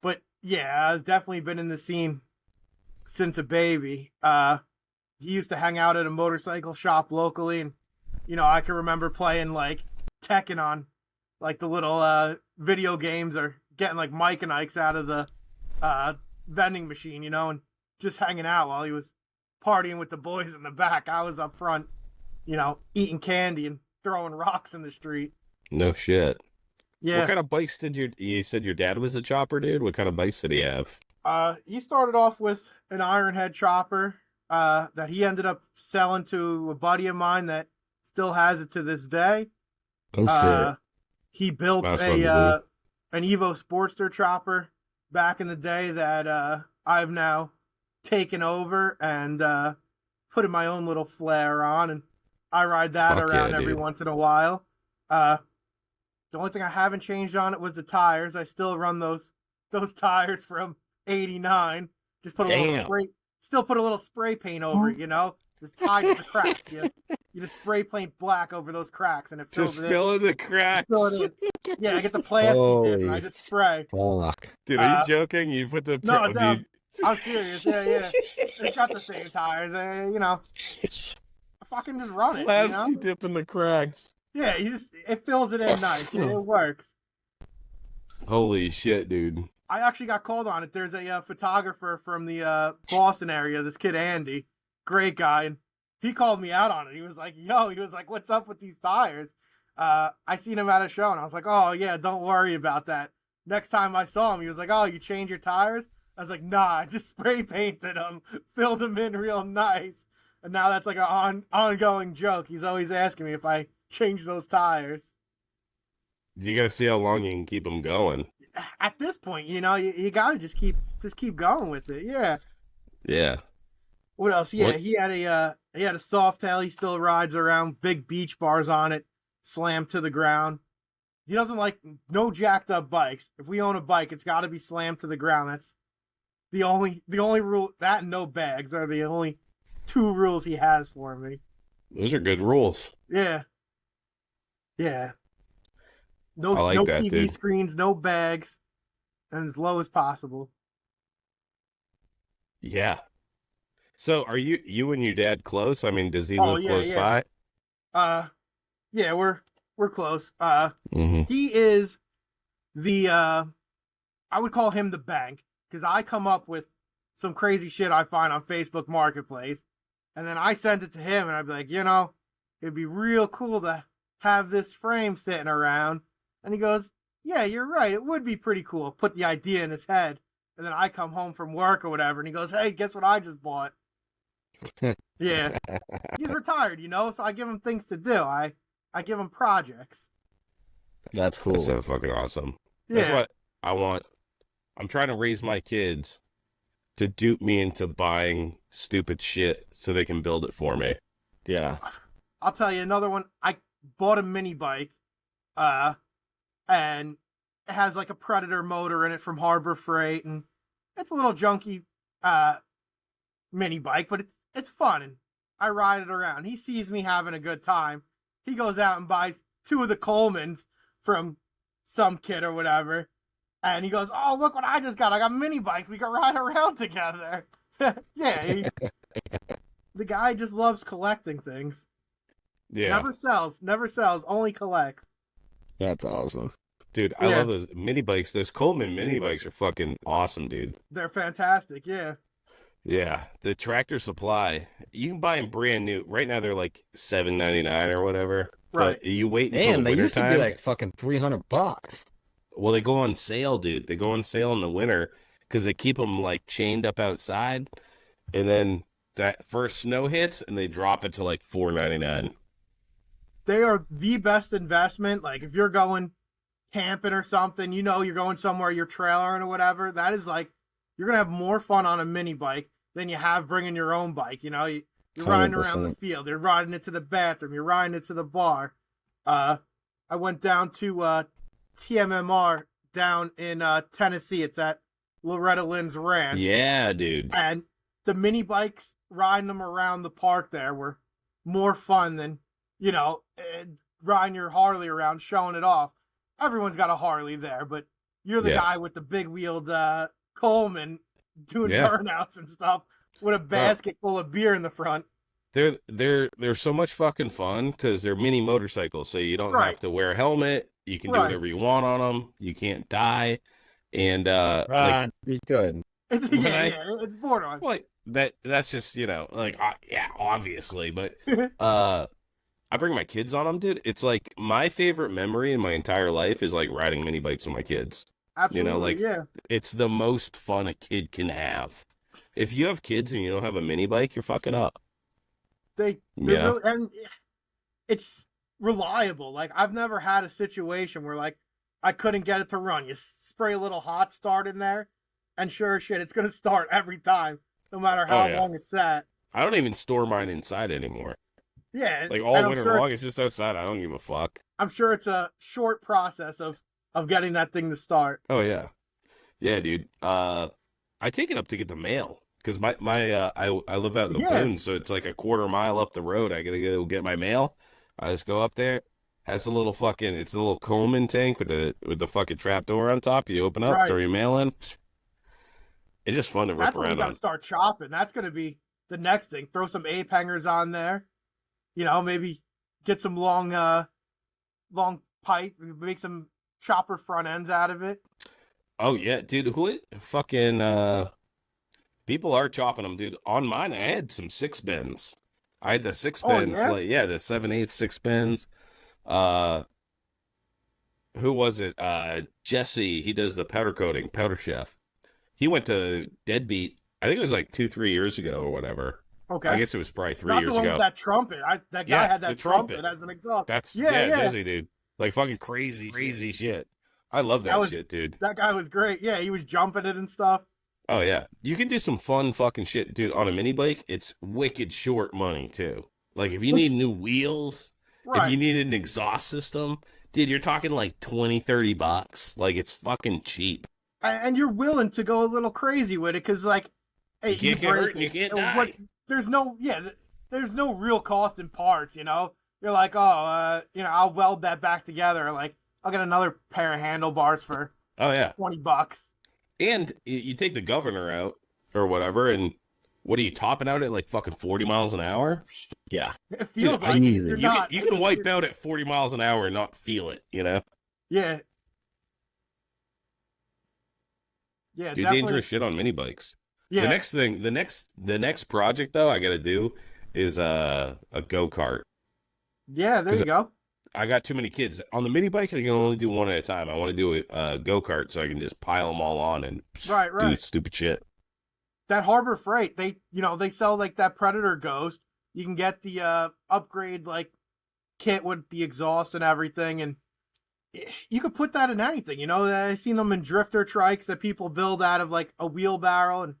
But yeah, I've definitely been in the scene since a baby. He used to hang out at a motorcycle shop locally, and I can remember playing like Tekken on like the little video games, or getting like Mike and Ike's out of the vending machine, and just hanging out while he was partying with the boys in the back. I was up front, eating candy and throwing rocks in the street. No shit. Yeah. What kind of bikes did you said your dad was a chopper, dude? What kind of bikes did he have? He started off with an Ironhead chopper that he ended up selling to a buddy of mine that still has it to this day. Oh shit. He built an Evo Sportster chopper back in the day that I've now taken over and put in my own little flair on, and I ride that around every once in a while. The only thing I haven't changed on it was the tires. I still run those tires from '89. Just put a little spray. Still put a little spray paint over it, Just hide the cracks. You just spray paint black over those cracks, and it fills just fill in the cracks. Yeah, I get the plastic dip, and I just spray. Fuck. Dude, are you joking? You put the no, I'm serious. Yeah. It's got the same tires. I fucking just run it. Plastic dip in the cracks. Yeah, it fills it in nice. It works. Holy shit, dude. I actually got called on it. There's a photographer from the Boston area, this kid Andy, great guy, and he called me out on it. He was like, what's up with these tires? I seen him at a show, and I was like, oh yeah, don't worry about that. Next time I saw him, he was like, oh, you changed your tires? I was like, nah, I just spray painted them, filled them in real nice. And now that's like an ongoing joke. He's always asking me if I change those tires. You gotta see how long you can keep them going. At this point, you gotta just keep going with it. Yeah. Yeah. What else? Yeah, he had a Softail. He still rides around, big beach bars on it, slammed to the ground. He doesn't like no jacked up bikes. If we own a bike, it's got to be slammed to the ground. That's the only rule. That and no bags are the only 2 rules he has for me. Those are good rules. Yeah. Yeah. No that, TV dude. screens, no bags, and as low as possible. Yeah. So are you and your dad close? I mean, does he live close by? Yeah, we're close. Mm-hmm. He is the I would call him the bank, because I come up with some crazy shit I find on Facebook Marketplace, and then I send it to him, and I'd be like, it'd be real cool to have this frame sitting around. And he goes, yeah, you're right. It would be pretty cool. Put the idea in his head. And then I come home from work or whatever, and he goes, hey, guess what I just bought? Yeah. He's retired, so I give him things to do. I give him projects. That's cool. That's so fucking awesome. Yeah. That's what I want. I'm trying to raise my kids to dupe me into buying stupid shit so they can build it for me. Yeah. I'll tell you another one. I bought a mini bike, and it has like a Predator motor in it from Harbor Freight, and it's a little junky mini bike, but it's fun, and I ride it around. He sees me having a good time. He goes out and buys 2 of the Colemans from some kid or whatever, and he goes, oh, look what I just got. I got mini bikes. We can ride around together. Yeah, the guy just loves collecting things. Yeah. Never sells, only collects. That's awesome. Dude, I Yeah. love those mini bikes. Those Coleman mini bikes are fucking awesome, dude. They're fantastic, yeah. Yeah, the Tractor Supply, you can buy them brand new. Right now they're like $7.99 or whatever. Right. But you wait until Man, the they winter used to be time. like fucking $300. Well, they go on sale, dude. They go on sale in the winter because they keep them like chained up outside, and then that first snow hits and they drop it to like $4.99. They are the best investment. Like if you're going camping or something, you know you're going somewhere, you're trailering or whatever, that is like you're gonna have more fun on a mini bike than you have bringing your own bike. You know, you're riding around the 100%. field, you're riding it to the bathroom, you're riding it to the bar. I went down to TMMR down in Tennessee. It's at Loretta Lynn's ranch. Yeah, dude. And the mini bikes, riding them around the park there, were more fun than, you know, riding your Harley around, showing it off. Everyone's got a Harley there, but you're the Yeah. guy with the big wheeled Coleman doing Yeah. burnouts and stuff with a basket full of beer in the front. They're so much fucking fun because they're mini motorcycles, so you don't Right. have to wear a helmet. You can do Right. whatever you want on them. You can't die, and like Right. Be good. It's, When yeah, I- yeah, it's borderline. well, that's just like yeah, obviously, but I bring my kids on them, dude. It's like my favorite memory in my entire life is like riding mini bikes with my kids. Absolutely, like- yeah. It's the most fun a kid can have. If you have kids and you don't have a mini bike, you're fucking up. They're Yeah. really, and it's reliable. Like I've never had a situation where like I couldn't get it to run. You spray a little hot start in there, and sure as shit, it's gonna start every time, no matter how yeah. long it's sat. I don't even store mine inside anymore. Yeah, Like all and I'm winter sure long, it's just outside. I don't give a fuck. I'm sure it's a short process of getting that thing to start. Oh yeah, yeah, dude. I take it up to get the mail because I live out in the Yeah. boons, so it's like a quarter mile up the road. I gotta go get my mail. I just go up there. Has a little fucking, it's a little Coleman tank with the fucking trap door on top. You open up, Right. throw your mail in. It's just fun to rip That's when you around gotta on. start chopping. That's gonna be the next thing. Throw some ape hangers on there. You know, maybe get some long pipe, make some chopper front ends out of it. Oh yeah, dude. Who is fucking? People are chopping them, dude. On mine, I had some 6 bins. I had the 6 bins, yeah? like the 7/8 6 bins. Who was it? Jesse. He does the powder coating, Powder Chef. He went to Deadbeat. I think it was like 2-3 years ago or whatever. Okay. I guess it was probably 3 Not years the one ago. with that trumpet. That guy Yeah, had the that trumpet trumpet. as an exhaust. That's Yeah. Jesse, dude. Like fucking crazy shit. I love that was- shit, dude. That guy was great. Yeah, he was jumping it and stuff. Oh yeah, you can do some fun fucking shit, dude. On a mini bike, it's wicked short money too. Like if you need new wheels, Right. if you need an exhaust system, dude, you're talking like $20-$30. Like it's fucking cheap. And you're willing to go a little crazy with it because, like, hey, You can't get break hurt and you it. can't And die. there's no real cost in parts. You know, you're like, I'll weld that back together. Like, I'll get another pair of handlebars for Oh yeah, $20. and you take the governor out or whatever, and what are you topping out at like fucking 40 miles an hour? Yeah. It feels Dude, like easy. you're You not. can wipe out at 40 miles an hour and not feel it, you know? Yeah. Yeah, Do definitely. dangerous shit on mini bikes. Yeah. The next project though I got to do is a go-kart. Yeah, there 'Cause you go. I got too many kids. On the mini bike, I can only do one at a time. I want to do a go-kart so I can just pile them all on and Right, do right. stupid shit. That Harbor Freight, they sell like that Predator Ghost. You can get the upgrade like kit with the exhaust and everything, and you could put that in anything. You know, I've seen them in drifter trikes that people build out of like a wheelbarrow, and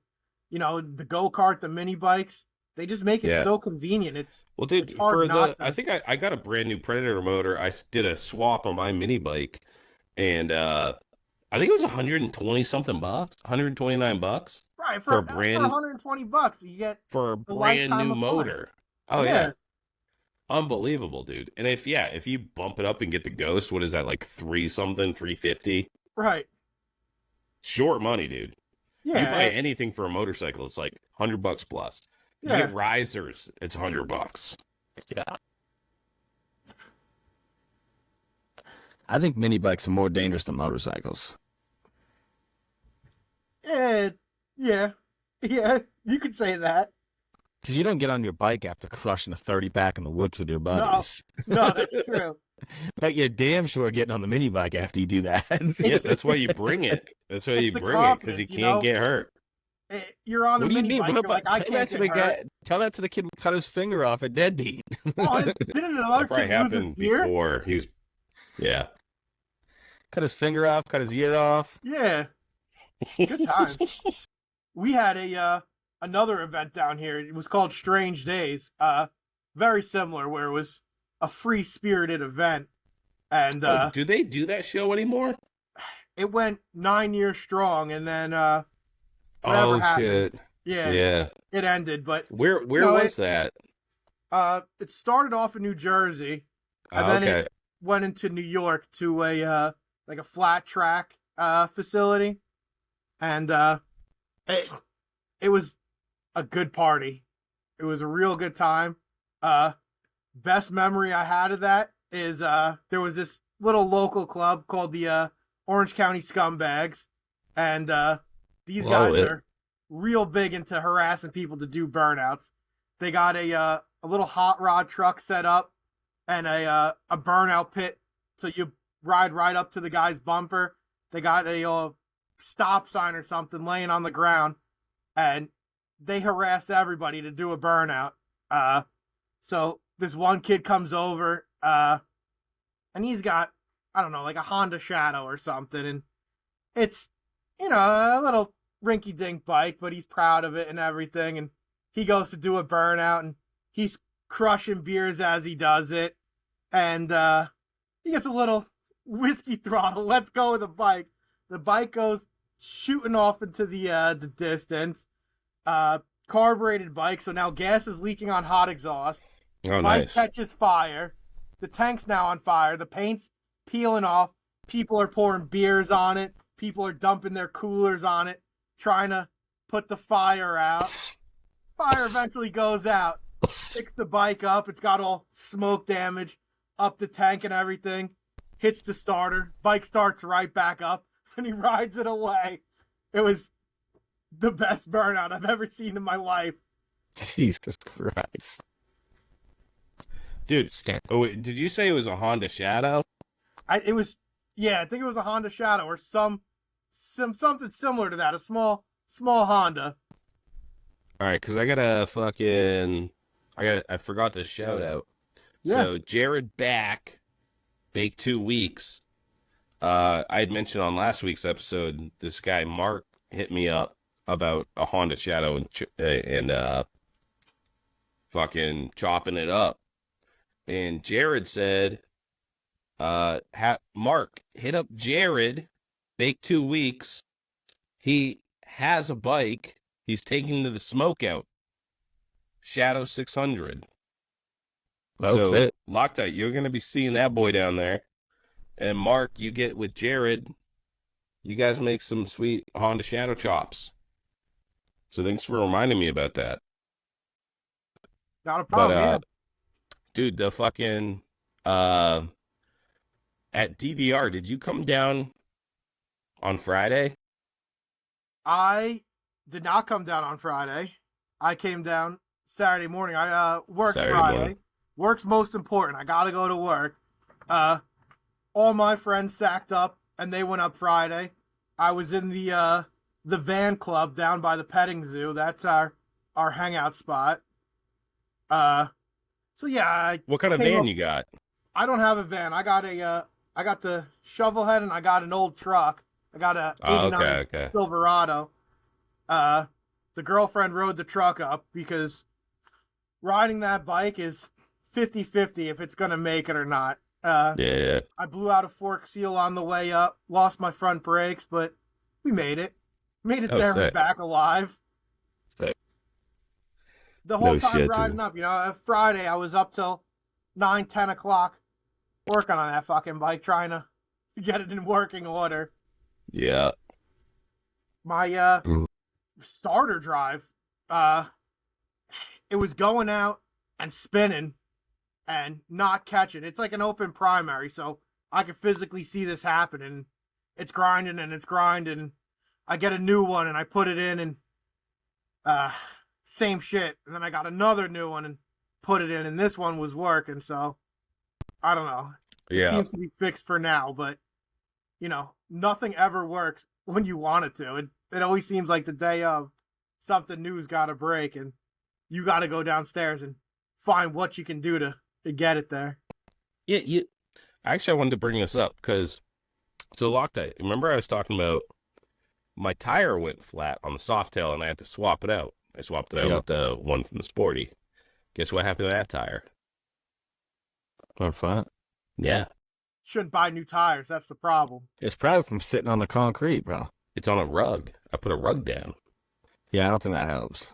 the go-kart, the mini bikes. They just make it Yeah. so convenient. Well, dude, It's hard for not to. I think I got a brand new Predator motor. I did a swap on my mini bike, and I think it was 120 something bucks, $129 right for a for brand- $120. You get for a brand lifetime new of fun. motor. Oh Yeah. yeah. Unbelievable, dude. And if you bump it up and get the Ghost, what is that, like 3 something, 350? right. Short money, dude. You buy Yeah, anything for a motorcycle, it's like $100 plus. You yeah. get risers, it's $100. Yeah. I think mini bikes are more dangerous than motorcycles. Yeah, yeah, yeah. You could say that. Because you don't get on your bike after crushing a 30 pack in the woods with your buddies. No, that's true. But you're damn sure getting on the mini bike after you do that. Yeah, that's why you bring it. That's why you the bring it, because you confidence, you can't know? get hurt. You're on a What do you mini mean? bike. What You're like, I tell that can't to the get hurt. guy. Tell that to the kid who cut his finger off at Deadbeat. Oh, didn't another That probably kid lose his happened ear? before he was. Yeah. Cut his finger off, cut his ear off. Yeah. Good times. We had another event down here. It was called Strange Days. Very similar, where it was a free spirited event, and Oh, do they do that show anymore? it went 9 years strong, and then whatever Oh happened, shit! yeah, Yeah. it ended. But Where No, was that? it started off in New Jersey, and Oh, then okay. it went into New York to a like a flat track facility, and it was a good party. It was a real good time. Best memory I had of that is there was this little local club called the Orange County Scumbags, and these Love guys it. are real big into harassing people to do burnouts. They got a little hot rod truck set up and a burnout pit, so you ride right up to the guy's bumper. They got a stop sign or something laying on the ground, and they harass everybody to do a burnout. So this one kid comes over, and he's got, I don't know, like a Honda Shadow or something, and it's, a little rinky-dink bike, but he's proud of it and everything, and he goes to do a burnout, and he's crushing beers as he does it, and he gets a little whiskey throttle, lets go of the bike. The bike goes shooting off into the distance. Carbureted bike, so now gas is leaking on hot exhaust. Oh, Bike nice. catches fire. The tank's now on fire. The paint's peeling off. People are pouring beers on it. People are dumping their coolers on it, trying to put the fire out. Fire eventually goes out. Picks the bike up. It's got all smoke damage up the tank and everything. Hits the starter. Bike starts right back up, and he rides it away. It was the best burnout I've ever seen in my life. Jesus Christ. Dude, oh, wait, did you say it was a Honda Shadow? I think it was a Honda Shadow or something similar to that. A small Honda. All right, because I forgot to shout out. Yeah. So Jared baked 2 weeks. I had mentioned on last week's episode, this guy Mark hit me up about a Honda Shadow and fucking chopping it up. And Jared said, Mark, hit up Jared, bake 2 weeks. He has a bike. He's taking to the smokeout. Shadow 600. That's So, it. Loctite, you're going to be seeing that boy down there. And Mark, you get with Jared. You guys make some sweet Honda Shadow chops. So thanks for reminding me about that. Not a But, problem. Yeah. dude, the fucking, at DVR, did you come down on Friday? I did not come down on Friday. I came down Saturday morning. I worked Saturday Friday. morning. Work's most important. I gotta go to work. All my friends sacked up and they went up Friday. I was in the van club down by the petting zoo. That's our hangout spot. So yeah, What kind of came van up- you got? I don't have a van. I got the shovel head and I got an old truck. I got a 89 Okay. Silverado. The girlfriend rode the truck up because riding that bike is 50-50 if it's gonna make it or not. Yeah. I blew out a fork seal on the way up, lost my front brakes, but we made it. Made it Oh, there and sick. back alive. Sick. The whole No time shit, riding dude. up, Friday I was up till 9-10 o'clock working on that fucking bike, trying to get it in working order. Yeah. My starter drive, it was going out and spinning and not catching. It's like an open primary, so I could physically see this happening. It's grinding and it's grinding. I get a new one and I put it in and same shit. And then I got another new one and put it in, and this one was working. So I don't know. It seems to be fixed for now, but you know, nothing ever works when you want it to. It always seems like the day of something new's got to break, and you got to go downstairs and find what you can do to get it there. Yeah, actually, I wanted to bring this up because so Loctite. Remember, I was talking about my tire went flat on the soft tail, and I had to swap it out. I swapped it out with the one from the Sporty. Guess what happened to that tire? Went flat. Yeah. Shouldn't buy new tires. That's the problem. It's probably from sitting on the concrete, bro. It's on a rug. I put a rug down. Yeah, I don't think that helps.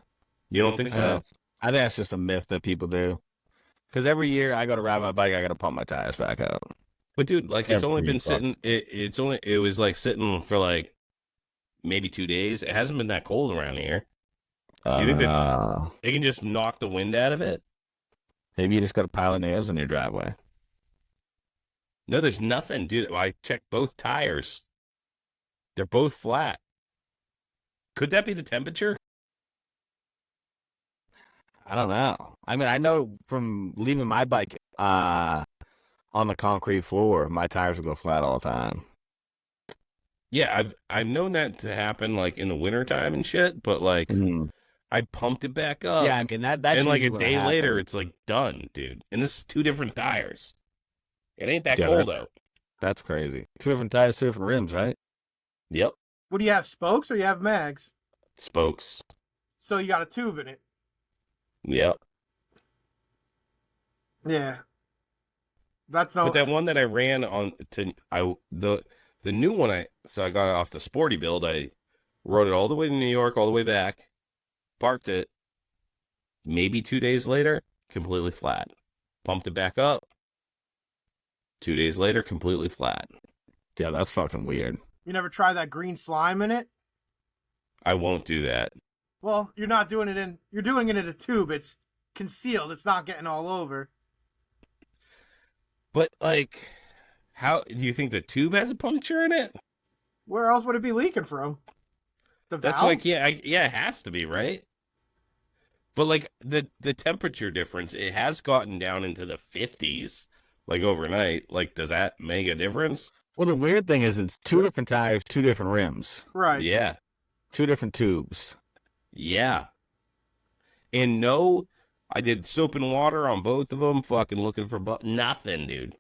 You don't think so? I think that's just a myth that people do. Because every year I go to ride my bike, I got to pump my tires back out. But dude, like it's only been sitting. It was like sitting for like maybe 2 days. It hasn't been that cold around here. You think that they can just knock the wind out of it? Maybe you just got a pile of nails in your driveway. No, there's nothing, dude. I checked both tires. They're both flat. Could that be the temperature? I don't know. I mean, I know from leaving my bike on the concrete floor, my tires will go flat all the time. Yeah, I've known that to happen like in the wintertime and shit, but like I pumped it back up. Yeah, I mean that's and like a day later it's like done, dude. And this is 2 different tires. It ain't that cold out. That's crazy. 2 different tires, 2 different rims, right? Yep. What do you have, spokes or you have mags? Spokes. So you got a tube in it. Yep. Yeah. That's no. But that one that I ran on to the new one I got it off the Sporty build. I rode it all the way to New York, all the way back, parked it. Maybe 2 days later, completely flat. Pumped it back up. 2 days later, completely flat. Yeah, that's fucking weird. You never try that green slime in it? I won't do that. Well, you're not doing it in. You're doing it in a tube. It's concealed. It's not getting all over. But like, how do you think the tube has a puncture in it? Where else would it be leaking from? The valve? That's like yeah, it has to be, right? But like the temperature difference, it has gotten down into the 50s, like overnight. Like, does that make a difference? Well, the weird thing is it's 2 different tires, 2 different rims. Right. Yeah. 2 different tubes. Yeah. And no, I did soap and water on both of them, fucking looking for nothing, dude.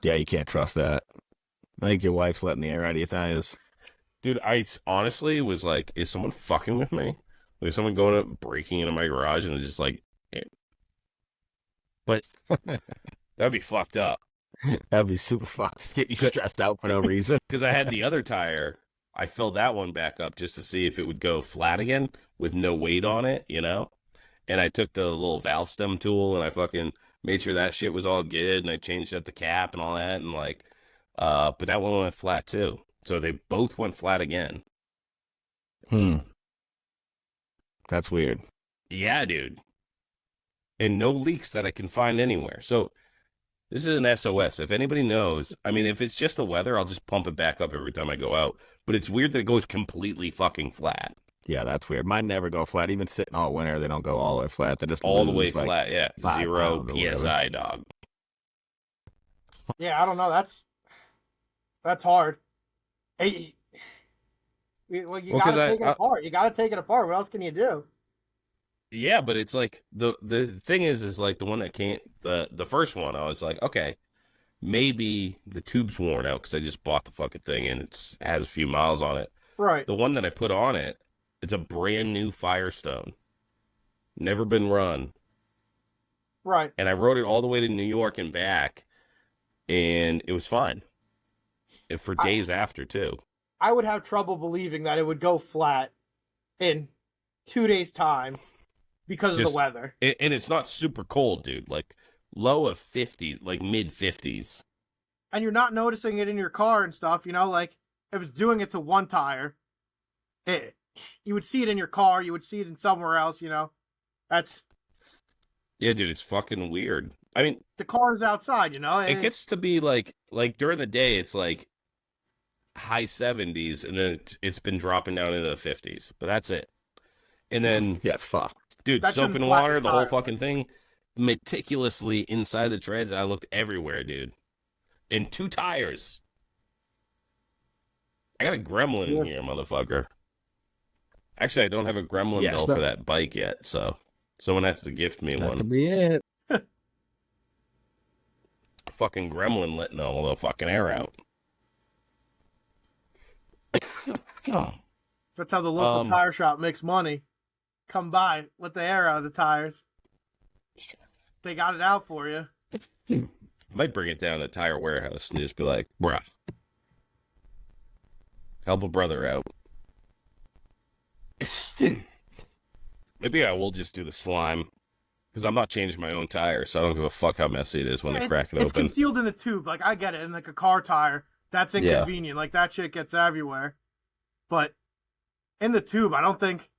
Yeah, you can't trust that. I think your wife's letting the air out of your tires. Dude, I honestly was like, is someone fucking with me? Like, is someone going up, breaking into my garage and just like, but that'd be fucked up. That'd be super fucked. Get you stressed out for no reason. Because I had the other tire. I filled that one back up just to see if it would go flat again with no weight on it, you know? And I took the little valve stem tool and I fucking made sure that shit was all good. And I changed out the cap and all that. And like, but that one went flat too. So they both went flat again. That's weird. Yeah, dude. And no leaks that I can find anywhere. So this is an SOS. If anybody knows, I mean, if it's just the weather, I'll just pump it back up every time I go out. But it's weird that it goes completely fucking flat. Yeah, that's weird. Mine never go flat. Even sitting all winter, they don't go all the way flat. They just all the way like flat. Yeah, 0 PSI, dog. Yeah, I don't know. That's hard. Hey, well, you gotta take it apart. You gotta take it apart. What else can you do? Yeah, but it's like the thing is like the one that can't the first one. I was like, okay, maybe the tube's worn out because I just bought the fucking thing and it has a few miles on it. Right. The one that I put on it, it's a brand new Firestone, never been run. Right. And I rode it all the way to New York and back, and it was fine. And for days after too. I would have trouble believing that it would go flat in 2 days' time. Because of the weather. And it's not super cold, dude. Like, low of 50, like mid-50s. And you're not noticing it in your car and stuff, you know? Like, if it's doing it to one tire, you would see it in your car, you would see it in somewhere else, you know. That's Yeah, dude, it's fucking weird. I mean, the car is outside, you know. it gets to be like during the day, it's like high 70s, and then it's been dropping down into the 50s, but that's it. And then, Yeah, fuck. dude, That soap shouldn't and flatten water, the the whole tire. fucking thing, meticulously inside the treads. I looked everywhere, dude. In 2 tires. I got a gremlin in here, motherfucker. Actually, I don't have a gremlin Yes, bill that- for that bike yet, so someone has to gift me That one. could be it. Fucking gremlin letting all the fucking air out. Oh. That's how the local tire shop makes money. Come by, let the air out of the tires. They got it out for you. I might bring it down to Tire Warehouse and just be like, bruh, help a brother out. Maybe I will just do the slime, because I'm not changing my own tire, so I don't give a fuck how messy it is when they crack it It's open. concealed in the tube. Like, I get it. In like a car tire, that's inconvenient. Like, that shit gets everywhere. But in the tube, I don't think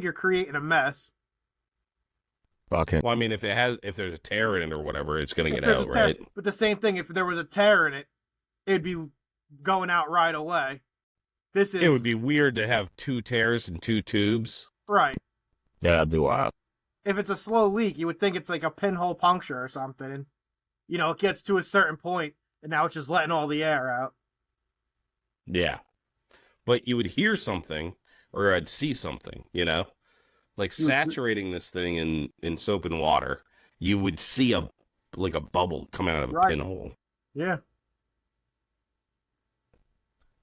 you're creating a mess. Fucking. Well, I mean, if there's a tear in it or whatever, it's gonna If get there's out, a tear- right? But the same thing, if there was a tear in it, it'd be going out right away. This is It would be weird to have 2 tears and 2 tubes. right. Yeah, that'd be wild. If it's a slow leak, you would think it's like a pinhole puncture or something. And, you know, it gets to a certain point, and now it's just letting all the air out. Yeah. But you would hear something, or I'd see something, you know? Like saturating this thing in soap and water, you would see a bubble come out of a Right. pinhole. Yeah.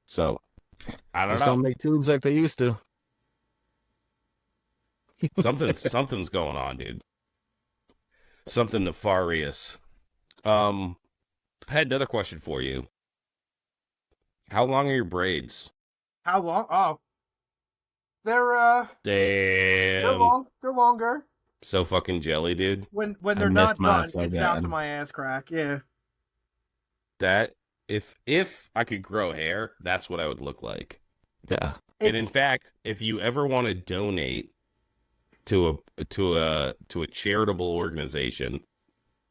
So, I don't Just know. don't make tubes like they used to. Something's going on, dude. Something nefarious. I had another question for you. How long are your braids? How long? Oh. They're Damn. long. They're longer. So fucking jelly, dude. When I they're missed not mine done, so it's down bad. to my ass crack. Yeah. That if I could grow hair, that's what I would look like. Yeah. And in fact, if you ever want to donate to a charitable organization,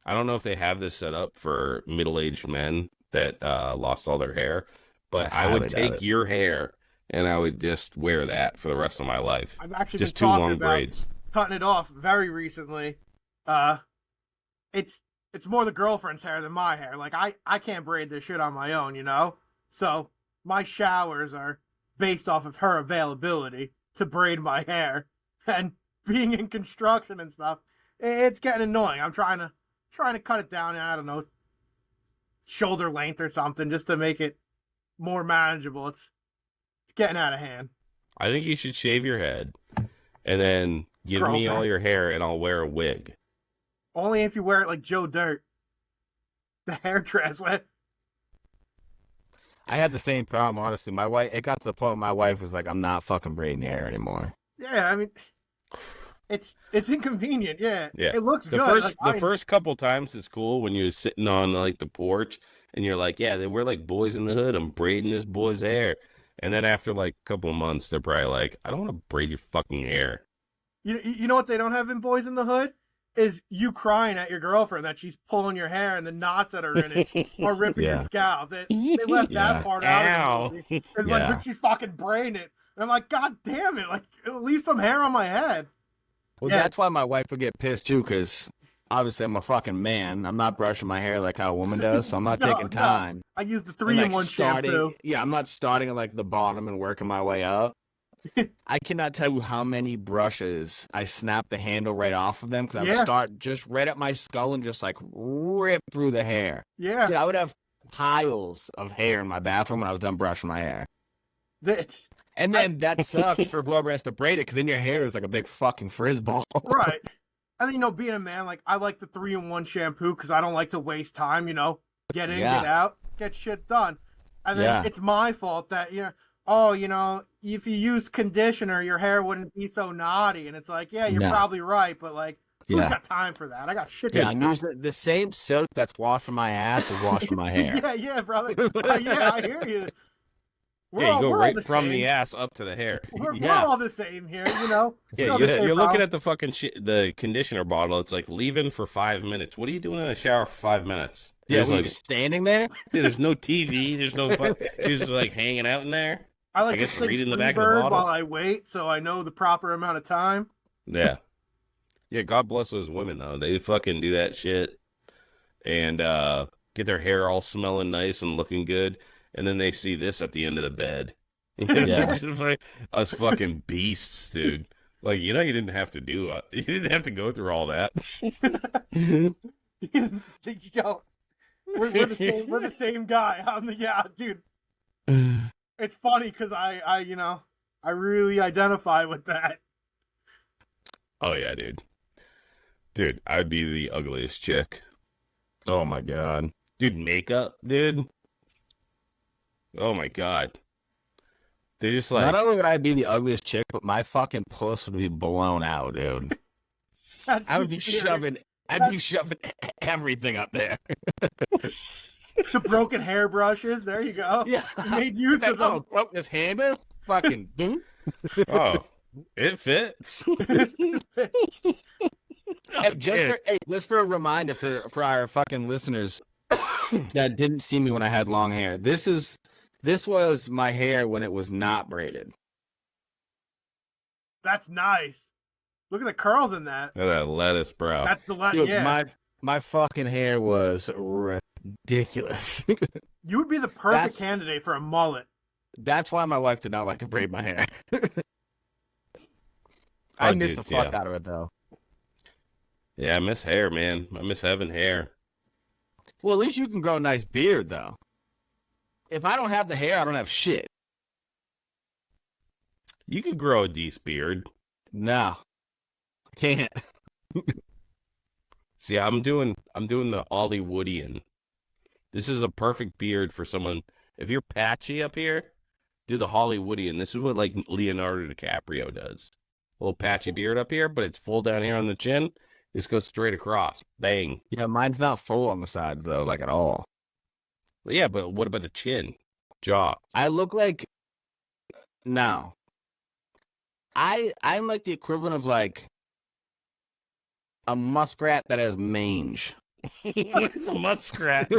I don't know if they have this set up for middle-aged men that lost all their hair, but I would highly doubt take it. your hair and I would just wear that for the rest of my life. I've actually Just been 2 talking long about braids. cutting it off very recently. It's more the girlfriend's hair than my hair. Like, I can't braid this shit on my own, you know? So my showers are based off of her availability to braid my hair. And being in construction and stuff, it's getting annoying. I'm trying to cut it down, I don't know, shoulder length or something, just to make it more manageable. It's getting out of hand. I think you should shave your head and then give Grow me all back. your hair and I'll wear a wig. Only if you wear it like Joe Dirt. The hairdresser. I had the same problem, honestly. It got to the point where my wife was like, I'm not fucking braiding your hair anymore. Yeah, I mean, it's inconvenient. Yeah, Yeah. It looks The good. first couple times it's cool when you're sitting on like the porch and you're like, yeah, we're like boys in the hood. I'm braiding this boy's hair. And then after like a couple of months, they're probably like, I don't want to braid your fucking hair. You know what they don't have in Boys in the Hood is you crying at your girlfriend that she's pulling your hair and the knots that are in it are ripping your Yeah. scalp. They left Yeah. that part out of the movie. It's like Yeah. when she's fucking braiding it. And I'm like, God damn it! Like, leave some hair on my head. Well, Yeah. that's why my wife would get pissed too, because obviously I'm a fucking man. I'm not brushing my hair like how a woman does, so I'm not No, taking no. time. I use the And, like, 3-in-1 shampoo. Yeah, I'm not starting at like the bottom and working my way up. I cannot tell you how many brushes I snap the handle right off of them because I would Yeah. start just right at my skull and just like rip through the hair. Yeah, Dude, I would have piles of hair in my bathroom when I was done brushing my hair. it's And then that sucks for whoever has to braid it because then your hair is like a big fucking frisball. right. And you know, being a man, like I like the 3-in-1 shampoo because I don't like to waste time. You know, get in, Yeah. get out, get shit done. And then Yeah. it's my fault that you know, if you used conditioner, your hair wouldn't be so knotty. And it's like, yeah, you're No. probably right, but like, who's Yeah. got time for that? I got shit to Yeah, I'm do. using the same silk that's washing my ass is washing my hair. Yeah, brother. Yeah, I hear you. Yeah, you go we're all right from same. the ass up to the hair. We're all the same here, you know. Yeah, you're looking at the fucking the conditioner bottle. It's like leaving for 5 minutes. What are you doing in the shower for 5 minutes? Yeah, There's we like, just standing there. yeah, there's no TV. There's no fun. You're just like hanging out in there. I like I guess to read in the back of the Freebird bottle. while I wait, so I know the proper amount of time. Yeah. Yeah, God bless those women, though. They fucking do that shit and get their hair all smelling nice and looking good. And then they see this at the end of the bed. Yeah. It's like us fucking beasts, dude. Like, you know, you didn't have to do it. You didn't have to go through all that. Yo, we're the same. We're the same guy. Dude. It's funny because I really identify with that. Oh, yeah, dude. Dude, I'd be the ugliest chick. Oh my god. Dude, makeup, dude. Oh, my God. They're just like... Not only would I be the ugliest chick, but my fucking puss would be blown out, dude. I would be shoving everything up there. The broken hairbrushes. There you go. Yeah. You made use of them. Oh, broke this handle? Fucking boom. Oh, it fits. Hey, just for a reminder for our fucking listeners that didn't see me when I had long hair. This was my hair when it was not braided. That's nice. Look at the curls in that. Look at that lettuce, bro. That's the last. Dude, Yeah. my fucking hair was ridiculous. You would be the perfect candidate for a mullet. That's why my wife did not like to braid my hair. I miss the fuck out of it though. Yeah, I miss hair, man. I miss having hair. Well, at least you can grow a nice beard though. If I don't have the hair, I don't have shit. You could grow a decent beard. No. I can't. See, I'm doing the Hollywoodian. This is a perfect beard for someone. If you're patchy up here, do the Hollywoodian. This is what like Leonardo DiCaprio does. A little patchy beard up here, but it's full down here on the chin. Just goes straight across. Bang. Yeah, mine's not full on the side though, like at all. Well, yeah, but what about the chin? Jaw. I look like no. I'm like the equivalent of like a muskrat that has mange. It's a muskrat.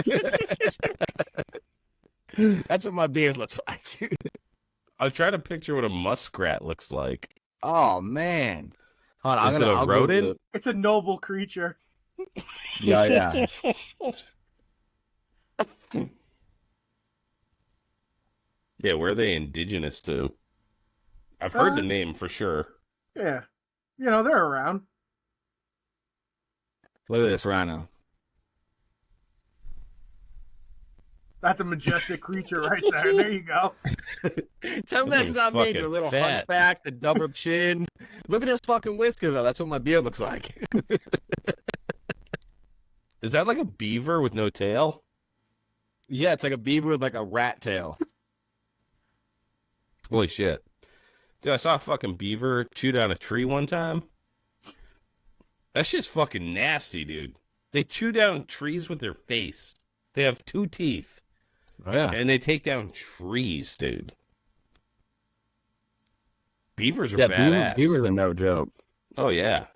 That's what my beard looks like. I'll try to picture what a muskrat looks like. Oh man. Hold on, Is it a rodent? It's a noble creature. Yeah. Yeah, where are they indigenous to? I've heard the name for sure. Yeah. You know, they're around. Look at this rhino. That's a majestic creature right there. There you go. Tell me that's not fucking major. A little fat. hunchback, the double chin. Look at his fucking whisker though. That's what my beard looks like. Is that like a beaver with no tail? Yeah, it's like a beaver with like a rat tail. Holy shit. Dude, I saw a fucking beaver chew down a tree one time. That shit's fucking nasty, dude. They chew down trees with their face. They have 2 teeth. Oh yeah. And they take down trees, dude. Beavers are badass. Beavers are no joke. Oh, yeah.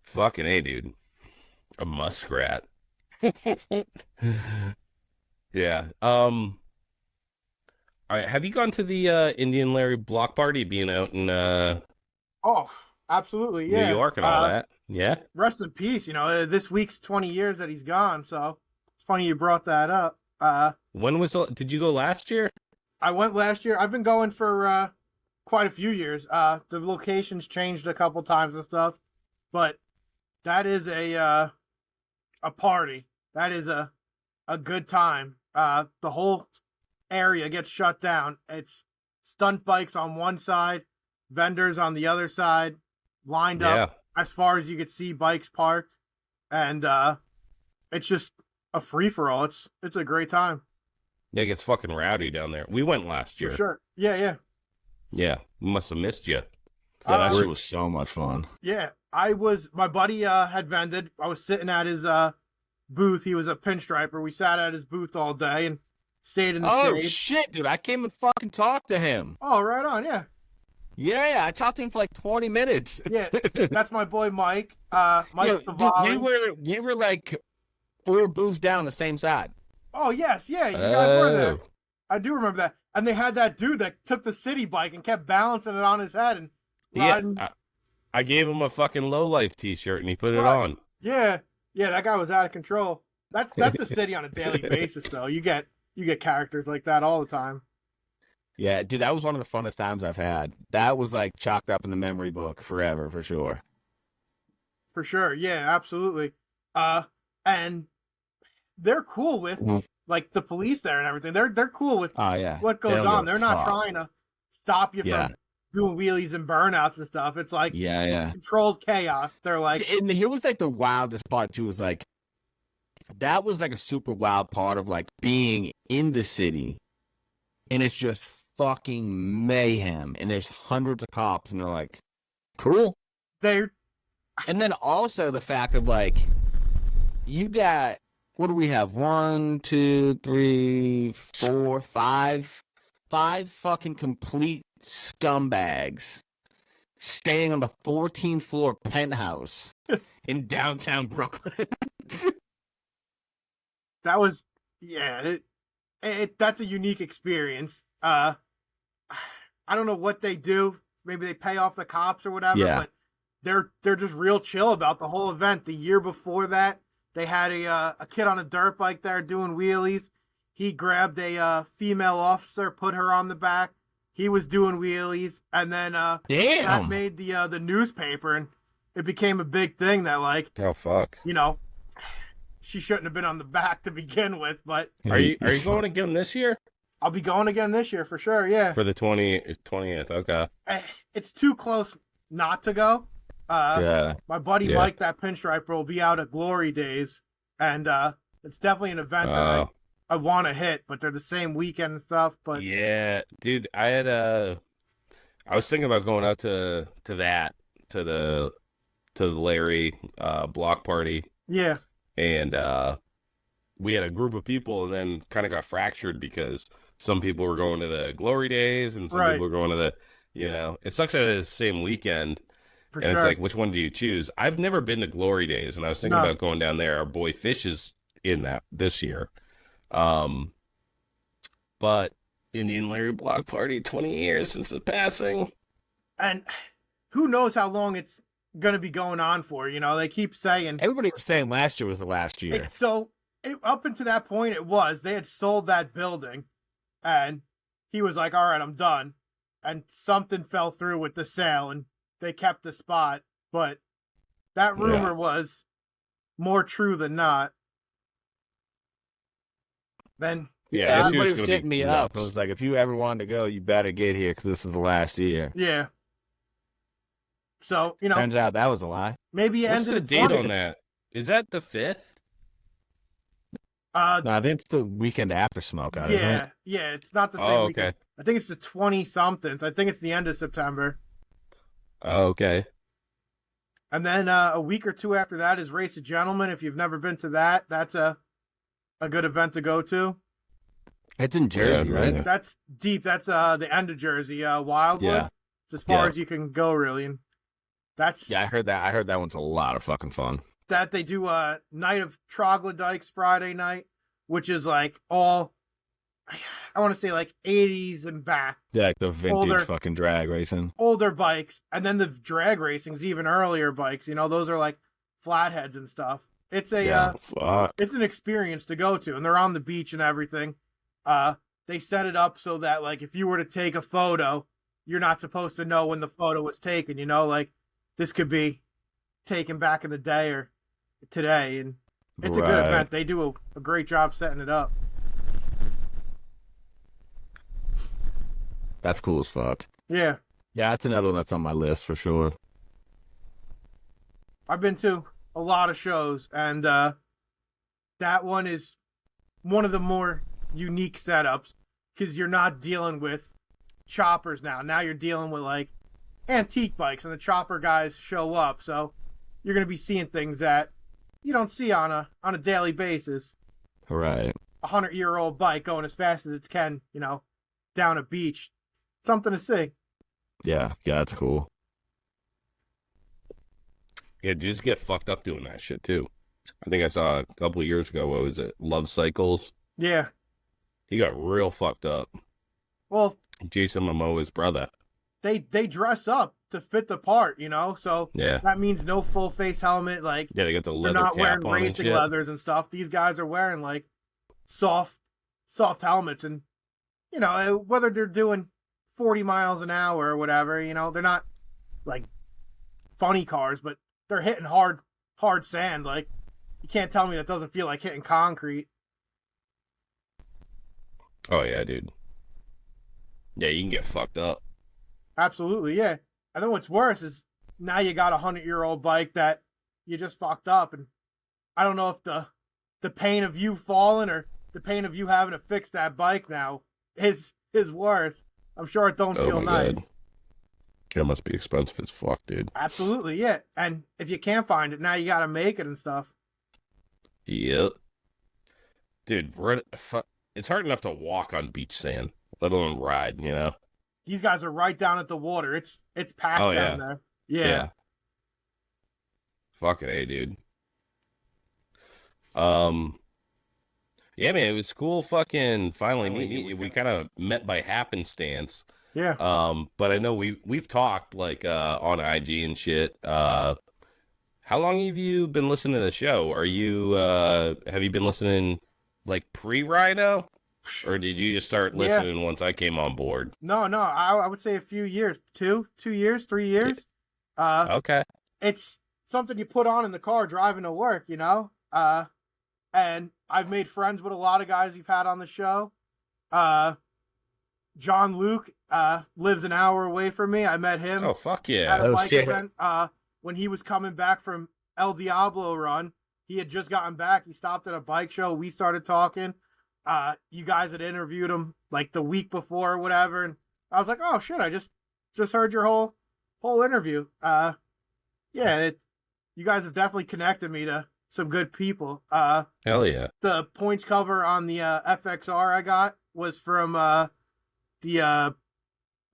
Fucking A, dude. A muskrat. Yeah. All right. Have you gone to the Indian Larry block party being out in Oh, absolutely. Yeah. New York and all that? Yeah. Rest in peace. You know, this week's 20 years that he's gone. So it's funny you brought that up. When was did you go last year? I went last year. I've been going for quite a few years. The locations changed a couple times and stuff, but that is a party. That is a good time. The whole area gets shut down. It's stunt bikes on one side, vendors on the other side, lined up as far as you could see, bikes parked, and it's just a free for all. It's a great time. Yeah, it gets fucking rowdy down there. We went last year. For sure. Yeah. Yeah, we must have missed you. Yeah, that shit was so much fun. Yeah, my buddy had vended. I was sitting at his booth. He was a pinstriper. We sat at his booth all day, and stayed in the Oh shade. shit, dude! I came and fucking talked to him. Oh, right on, yeah. Yeah, I talked to him for like 20 minutes. Yeah, that's my boy Mike. Mike Yo, Savali. dude, you were like 4 booths down the same side. Oh, yes, yeah, you guys were there. Oh. I do remember that. And they had that dude that took the city bike and kept balancing it on his head and Yeah, riding. I gave him a fucking Lowlife t-shirt and he put it Right. on. Yeah, that guy was out of control. That's a city on a daily basis, though. You get characters like that all the time. Yeah, dude, that was one of the funnest times I've had. That was like chalked up in the memory book forever, for sure. For sure, yeah, absolutely. And they're cool with like the police there and everything. They're cool with Oh yeah, what goes They don't on. give a They're not fuck. trying to stop you Yeah. from doing wheelies and burnouts and stuff. It's like Yeah. controlled chaos. They're like, And here was like the wildest part too. Was like that was like a super wild part of like being in the city, and it's just fucking mayhem, and there's hundreds of cops, and they're like, cool. they're And then also the fact of like, you got, what do we have? 1, 2, 3, 4, 5 fucking complete scumbags staying on the 14th floor penthouse in downtown Brooklyn. that was that's a unique experience. I don't know what they do. Maybe they pay off the cops or whatever, Yeah. but they're just real chill about the whole event. The year before that, they had a kid on a dirt bike there doing wheelies. He grabbed a female officer, put her on the back. He was doing wheelies, and then that Damn. made the newspaper, and it became a big thing that, like, Oh fuck. you know, she shouldn't have been on the back to begin with. But Are you going again this year? I'll be going again this year for sure. Yeah, For the 20th, okay. it's too close not to go. Yeah. My buddy Yeah. Mike, that pinstriper, will be out at Glory Days, and it's definitely an event that I want to hit. But they're the same weekend and stuff. But Yeah, dude, I was thinking about going out to the Larry block party, yeah, and we had a group of people, and then kind of got fractured because some people were going to the Glory Days, and some Right. people were going to the, it sucks that it's the same weekend, for and sure. it's like, which one do you choose? I've never been to Glory Days, and I was thinking No. about going down there. Our boy Fish is in that this year, but Indian Larry block party, 20 years since the passing. And who knows how long it's gonna be going on for? They keep saying Everybody was saying last year was the last year. up until that point, it was. They had sold that building, and he was like, "All right, I'm done." And something fell through with the sale, and they kept the spot. But that rumor was more true than not. Then Yeah, this Everybody year's was gonna hitting be me up. It nuts. was like, if you ever wanted to go, you better get here because this is the last year. yeah. So Turns out that was a lie. maybe it What's ended the at date 20. on that? Is that the 5th? No, I think it's the weekend after Smoke Out, isn't it? Yeah, it's not the same Oh, weekend. okay. I think it's the 20-something. I think it's the end of September. Oh, okay. And then a week or two after that is Race of Gentlemen. If you've never been to that, that's a good event to go to. It's in Jersey, Yeah, right? yeah. That's deep. That's the end of Jersey, Wildwood. Yeah. It's as far Yeah. as you can go, really. And that's Yeah, I heard that. I heard that one's a lot of fucking fun. that they do a night of troglodytes Friday night, which is like all, I want to say like 80s and back. Yeah, like the vintage Older- fucking drag racing. Older bikes, and then the drag racing's even earlier bikes. Those are like flatheads and stuff. It's a Yeah. Fuck. it's an experience to go to, and they're on the beach and everything. They set it up so that, like, if you were to take a photo, you're not supposed to know when the photo was taken. Like this could be taken back in the day or today, and it's a good Right. event. They do a great job setting it up. That's cool as fuck. Yeah, Yeah, that's another one that's on my list for sure. I've been to a lot of shows, and that one is one of the more unique setups because you're not dealing with choppers now. Now you're dealing with like antique bikes, and the chopper guys show up, so you're going to be seeing things that you don't see on a daily basis. Right. 100-year-old bike going as fast as it can, you know, down a beach. Something to see. Yeah, that's cool. Yeah, dudes get fucked up doing that shit too. I think I saw a couple of years ago, what was it? Love Cycles. Yeah. He got real fucked up. Well, Jason Momoa's brother. they dress up to fit the part, you know, so Yeah. that means no full face helmet. Like, Yeah, they got the they're leather not cap wearing on and racing shit. leathers and stuff. These guys are wearing like soft helmets, and you know, whether they're doing 40 miles an hour or whatever, you know, they're not like funny cars, but they're hitting hard sand. Like, you can't tell me that doesn't feel like hitting concrete. Oh yeah, dude. Yeah, you can get fucked up. Absolutely, yeah. And then what's worse is now you got a 100-year-old bike that you just fucked up, and I don't know if the pain of you falling or the pain of you having to fix that bike now is worse. I'm sure it don't Oh feel my nice. God. That must be expensive as fuck, dude. Absolutely, yeah. And if you can't find it, now you got to make it and stuff. Yep. Dude, it's hard enough to walk on beach sand, let alone ride, you know? These guys are right down at the water. It's packed Oh, down there. Yeah. Fucking A, dude. Yeah, man, it was cool fucking finally meeting you. We kind of met by happenstance. Yeah. But I know we've talked like on IG and shit. How long have you been listening to the show? Are you have you been listening like pre-Rhino? Or did you just start listening once I came on board? No, I would say a few years. 2 years, 3 years. Okay. It's something you put on in the car driving to work, you know? And I've made friends with a lot of guys you've had on the show. John Luke lives an hour away from me. I met him Oh, fuck at yeah. a Oh, bike shit. event when he was coming back from El Diablo run. He had just gotten back. He stopped at a bike show. We started talking. You guys had interviewed him like the week before or whatever, and I was like, oh shit, I just heard your whole interview. You guys have definitely connected me to some good people. Hell yeah. The points cover on the FXR I got was from the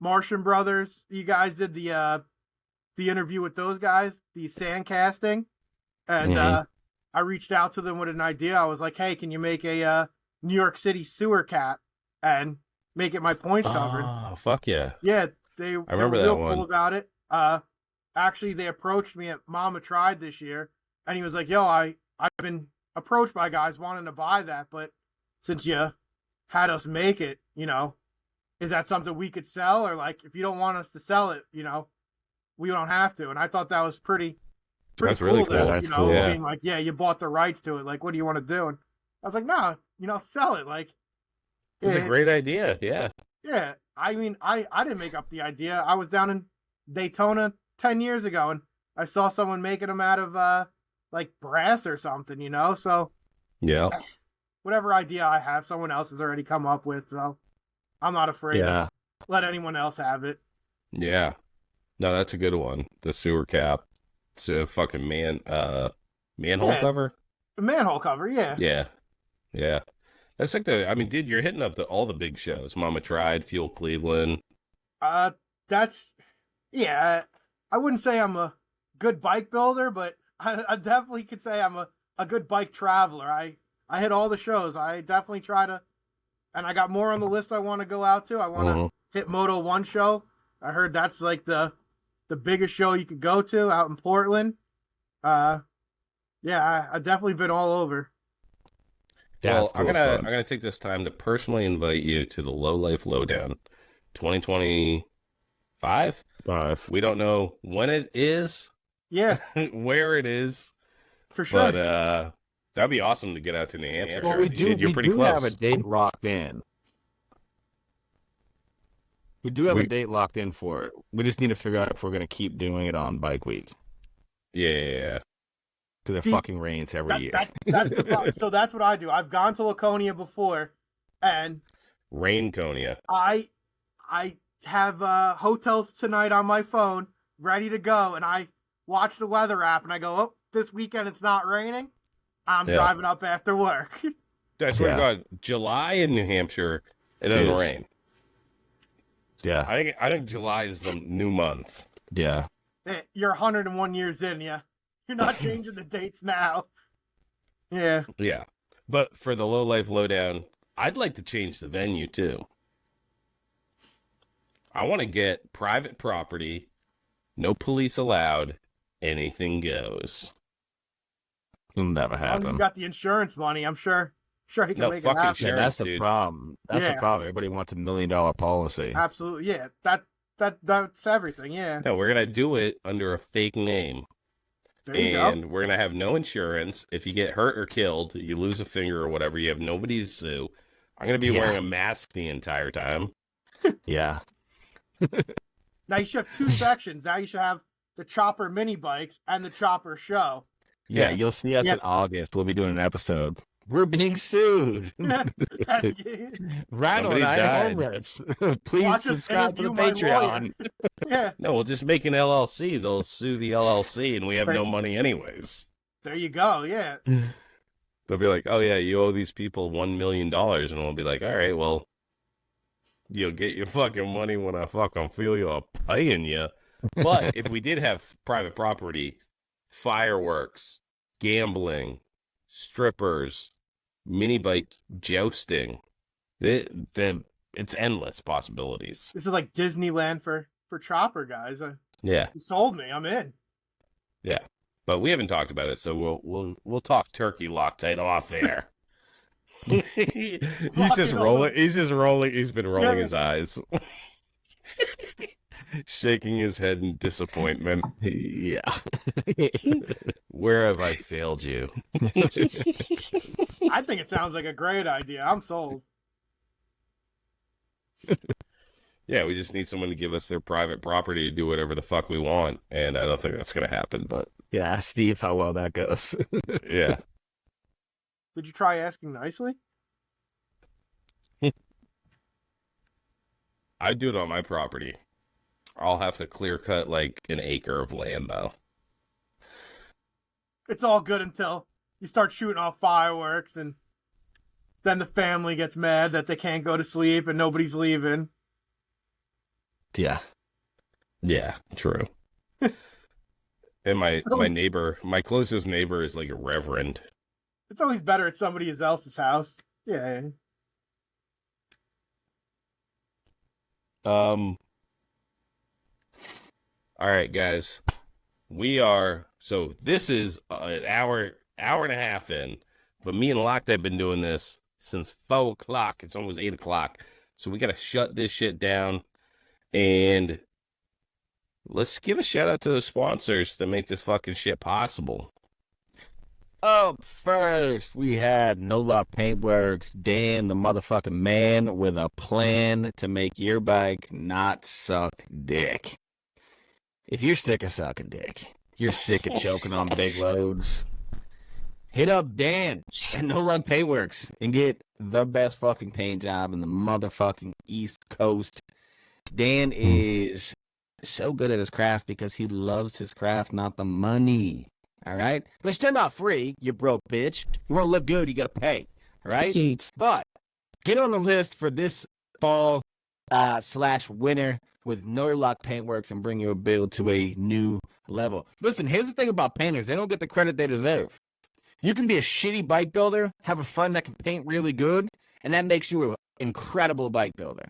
Martian Brothers. You guys did the interview with those guys, the sand casting, and I reached out to them with an idea. I was like, hey, can you make a New York City sewer cap and make it my points cover? Oh, fuck yeah. Yeah, I remember they were that real one. cool about it. Actually, they approached me at Mama Tried this year, and he was like, yo, I've been approached by guys wanting to buy that, but since you had us make it, you know, is that something we could sell? Or like, if you don't want us to sell it, you know, we don't have to. And I thought that was pretty That's really that, cool. That's you know, cool. I mean, like, yeah, you bought the rights to it. Like, what do you want to do? And I was like, no, you know, sell it. Like, It's a great idea. Yeah. yeah. I mean, I didn't make up the idea. I was down in Daytona 10 years ago, and I saw someone making them out of like brass or something, you know. So Yeah. whatever idea I have, someone else has already come up with. So I'm not afraid to let anyone else have it. Yeah. No, that's a good one. The sewer cap. It's a fucking manhole Yeah. cover. The manhole cover, yeah. Yeah. Yeah. That's like dude, you're hitting up all the big shows. Mama Tried, Fuel Cleveland. That's, yeah. I wouldn't say I'm a good bike builder, but I definitely could say I'm a good bike traveler. I hit all the shows. I definitely try to, and I got more on the list I want to go out to. I want to hit Moto 1 show. I heard that's like the biggest show you could go to out in Portland. Yeah, I've definitely been all over. Well, I'm gonna take this time to personally invite you to the Lowlife Lowdown 2025. We don't know when it is, Yeah, where it is, for sure. but that'd be awesome to get out to New Hampshire. Well, we do. You're pretty we do close. have a date locked in. We do have a date locked in for it. We just need to figure out if we're going to keep doing it on Bike Week Yeah. because it See, fucking rains every year. That's the problem. So that's what I do. I've gone to Laconia before, and Rainconia. I have hotels tonight on my phone ready to go, and I watch the weather app, and I go, oh, this weekend it's not raining. I'm driving up after work. I swear Yeah. to God, July in New Hampshire, it doesn't Yes. rain. Yeah. I think July is the new month. Yeah. Hey, you're 101 years in, yeah. You're not changing the dates now. Yeah. Yeah. But for the Lowlife Lowdown, I'd like to change the venue too. I want to get private property, no police allowed, anything goes. It'll never As long as you happen. got the insurance money, I'm sure you can No make it fucking happen. shit. Yeah, that's the dude. problem. That's the Yeah. problem. Everybody wants $1 million policy. Absolutely, yeah. That's everything, yeah. No, we're going to do it under a fake name. There you And we're going to have no insurance. If you get hurt or killed, you lose a finger or whatever, you have nobody to sue. I'm going to be Yeah. wearing a mask the entire time. Yeah. go. Now you should have two sections. Now you should have the chopper mini bikes and the chopper show. Yeah, you'll see us Yeah. in August. We'll be doing an episode. We're being sued. Rhino Somebody and I died. are homeless. Please Watch us subscribe to the interview my Patreon. Yeah, No, we'll just make an LLC. They'll sue the LLC, and we have no money anyways. there you go. Yeah, They'll be like, oh, yeah, you owe these people $1 million. And we'll be like, all right, well, you'll get your fucking money when I fucking feel you're paying you. But if we did have private property, fireworks, gambling, strippers, mini bike jousting, it's endless possibilities. this is like Disneyland for chopper guys. Yeah, You sold me. I'm in. yeah. But we haven't talked about it, so we'll talk turkey Loctite off air. He's just rolling. He's just rolling. He's been rolling his eyes, shaking his head in disappointment. Yeah. Where have I failed you? I think it sounds like a great idea. I'm sold. Yeah, we just need someone to give us their private property to do whatever the fuck we want, and I don't think that's gonna happen. But Yeah, ask Steve how well that goes. yeah, Did you try asking nicely? I'd do it on my property. I'll have to clear cut like an acre of land though. It's all good until you start shooting off fireworks, and then the family gets mad that they can't go to sleep and nobody's leaving. Yeah. Yeah, true. And my neighbor, my closest neighbor is like a reverend. It's always better at somebody else's house. Yeah. All right, guys. This is an hour and a half in, but me and Locked have been doing this since 4 o'clock. It's almost 8 o'clock. So we got to shut this shit down. And let's give a shout out to the sponsors that make this fucking shit possible. Up first, we had No Love Paintworks, Dan, the motherfucking man, with a plan to make your bike not suck dick. If you're sick of sucking dick, you're sick of choking on big loads, hit up Dan and No Love Paintworks and get the best fucking paint job in the motherfucking East Coast. Dan is so good at his craft because he loves his craft, not the money. All right? But it's still not free, you broke bitch. You want to look good, you got to pay. All right? But get on the list for this fall / winter with No Lock Paintworks and bring your build to a new level. Listen, here's the thing about painters. They don't get the credit they deserve. You can be a shitty bike builder, have a friend that can paint really good, and that makes you an incredible bike builder.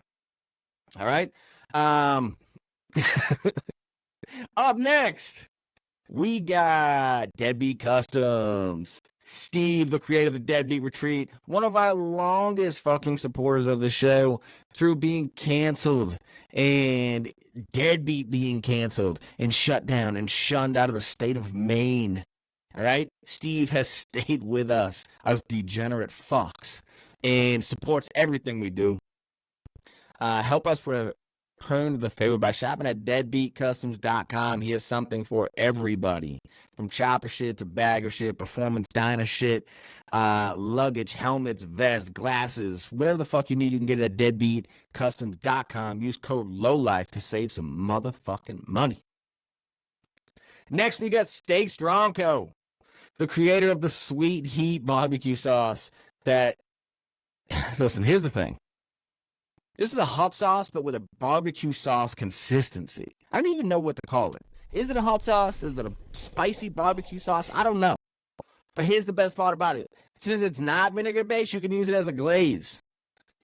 All right? Up next, we got Deadbeat Customs. Steve, the creator of the Deadbeat Retreat, one of our longest fucking supporters of the show, through being canceled and Deadbeat being canceled and shut down and shunned out of the state of Maine. All right? Steve has stayed with us as degenerate fucks and supports everything we do. Help us return the favor by shopping at deadbeatcustoms.com. He has something for everybody, from chopper shit to bagger shit, performance dyna shit, luggage, helmets, vests, glasses, whatever the fuck you need, you can get it at deadbeatcustoms.com. Use code LOWLIFE to save some motherfucking money. Next, we got Steak Strong Co., the creator of the Sweet Heat barbecue sauce that Listen, here's the thing. This is a hot sauce, but with a barbecue sauce consistency. I don't even know what to call it. Is it a hot sauce? Is it a spicy barbecue sauce? I don't know. But here's the best part about it. Since it's not vinegar-based, you can use it as a glaze.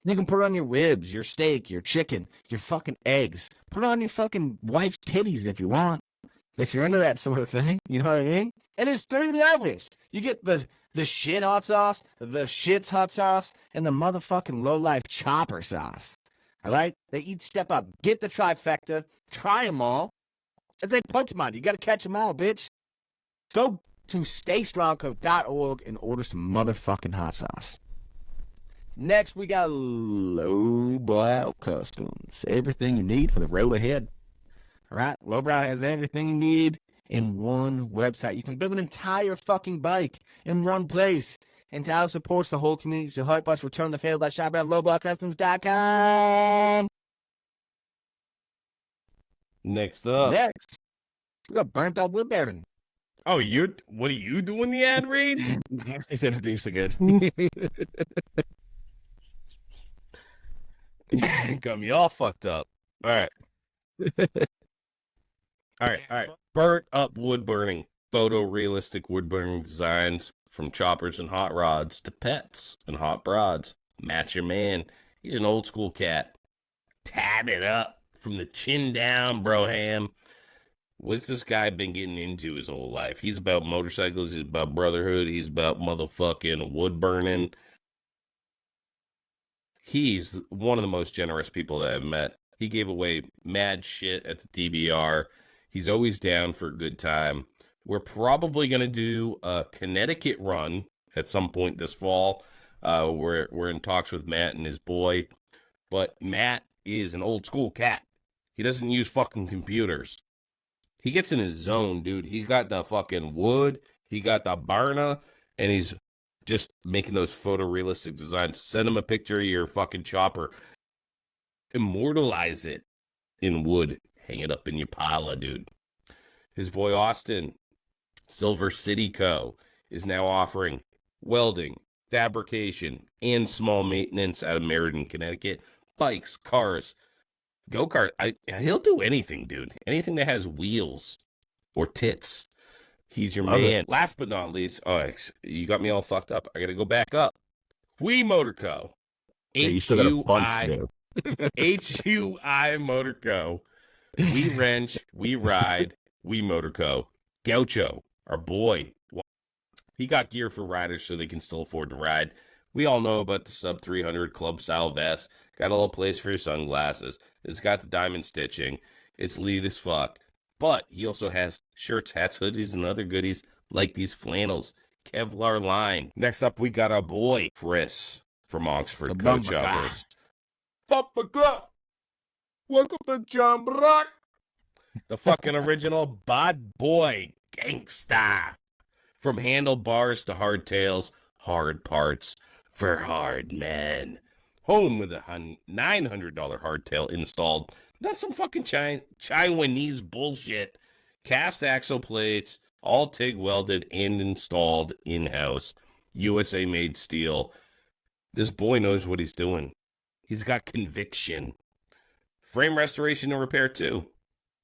You can put it on your ribs, your steak, your chicken, your fucking eggs. Put it on your fucking wife's titties if you want. If you're into that sort of thing, you know what I mean? And it's 3 levels. You get the shit hot sauce, the shit's hot sauce, and the motherfucking Lowlife chopper sauce. All right? They each step up. Get the trifecta. Try them all. It's like Pokemon. You got to catch them all, bitch. Go to staystrongco.org and order some motherfucking hot sauce. Next, we got Lowbrow Customs. Everything you need for the road ahead. All right? Lowbrow has everything you need in one website. You can build an entire fucking bike in one place. And Tyler supports the whole community, so help us return the failed by shop at lowbrowcustoms.com. Next up. Next, we got Burnt Out Wood Baron. Oh, what are you doing the ad read? He's introducing it. Got me all fucked up. All right. All right. Burnt up wood burning. Photorealistic wood burning designs from choppers and hot rods to pets and hot broads. Match your man. He's an old school cat. Tat it up from the chin down, broham. What's this guy been getting into his whole life? He's about motorcycles. He's about brotherhood. He's about motherfucking wood burning. He's one of the most generous people that I've met. He gave away mad shit at the DBR. He's always down for a good time. We're probably going to do a Connecticut run at some point this fall. We're in talks with Matt and his boy. But Matt is an old school cat. He doesn't use fucking computers. He gets in his zone, dude. He's got the fucking wood. He got the Barna. And he's just making those photorealistic designs. Send him a picture of your fucking chopper. Immortalize it in wood. Hang it up in your parlor, dude. His boy Austin, Silver City Co., is now offering welding, fabrication, and small maintenance out of Meriden, Connecticut. Bikes, cars, go-kart. He'll do anything, dude. Anything that has wheels or tits. He's your man. Last but not least, you got me all fucked up. I got to go back up. Hui Motor Co. H-U-I Motor Co. We wrench, we ride, we Motor Co. Gaucho, our boy. He got gear for riders so they can still afford to ride. We all know about the sub 300 club style vest. Got a little place for your sunglasses. It's got the diamond stitching. It's lead as fuck. But he also has shirts, hats, hoodies, and other goodies like these flannels. Kevlar line. Next up, we got our boy, Chris from Oxford Coach Choppers. Bumper welcome to John Brock. The fucking original bad boy gangsta. From handlebars to hardtails, hard parts for hard men. Home with a $900 hardtail installed. Not some fucking Chinese bullshit. Cast axle plates, all TIG welded and installed in-house. USA made steel. This boy knows what he's doing. He's got conviction. Frame restoration and repair too.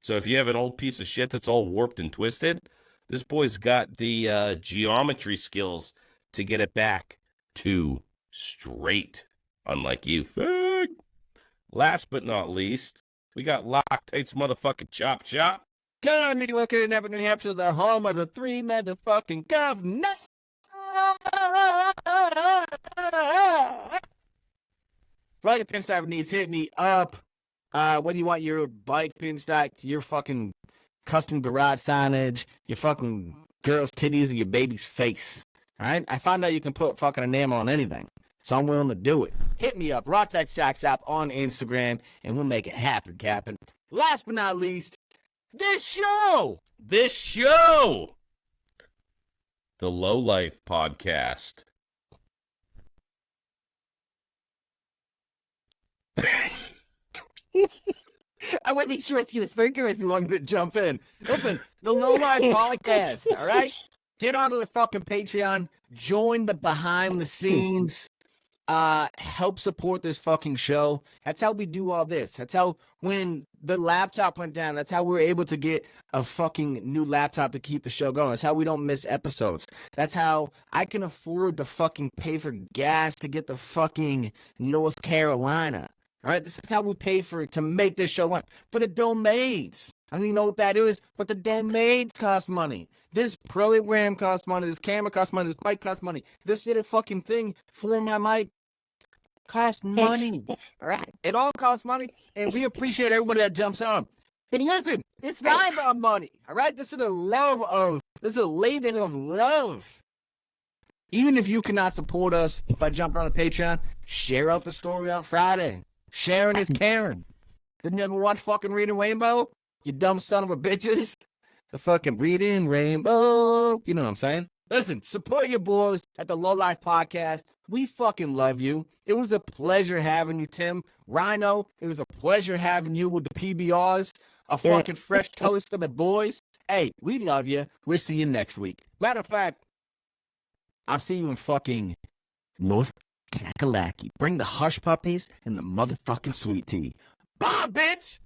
So if you have an old piece of shit that's all warped and twisted, this boy's got the geometry skills to get it back to straight. Unlike you. Fuck. Last but not least, we got Loctite's motherfucking Chop Shop. Come on, looking at New Hampshire, the home of the 3 motherfucking governors. Flight pinstripe needs hit me up. Whether you want your bike pinstripe, your fucking custom garage signage, your fucking girl's titties, or your baby's face. Alright? I found out you can put fucking enamel on anything. So I'm willing to do it. Hit me up, Rawtech Shack Shop on Instagram, and we'll make it happen, Captain. Last but not least, this show! The Lowlife Podcast. I wasn't sure if you was thinking if you wanted to jump in. Listen, the Lowlife Podcast, all right? Get onto the fucking Patreon. Join the behind the scenes help support this fucking show. That's how we do all this. That's how, when the laptop went down, that's how we were able to get a fucking new laptop to keep the show going. That's how we don't miss episodes. That's how I can afford to fucking pay for gas to get to fucking North Carolina. All right, this is how we pay for it to make this show run. For the domains. I don't even know what that is, but the domains cost money. This program costs money. This camera costs money. This mic costs money. This little fucking thing for my mic costs money. All right, it all costs money, and we appreciate everybody that jumps on. And listen, it's not about money. All right, this is a labor of love. Even if you cannot support us by jumping on a Patreon, share out the story on Friday. Sharing is caring. Didn't you ever watch fucking Reading Rainbow? You dumb son of a bitches. The fucking Reading Rainbow. You know what I'm saying? Listen, support your boys at the Lowlife Podcast. We fucking love you. It was a pleasure having you, Tim. Rhino, it was a pleasure having you with the PBRs. A fucking fresh toast to the boys. Hey, we love you. We'll see you next week. Matter of fact, I'll see you in fucking North Kakalaki. Bring the hush puppies and the motherfucking sweet tea. Bye, bitch!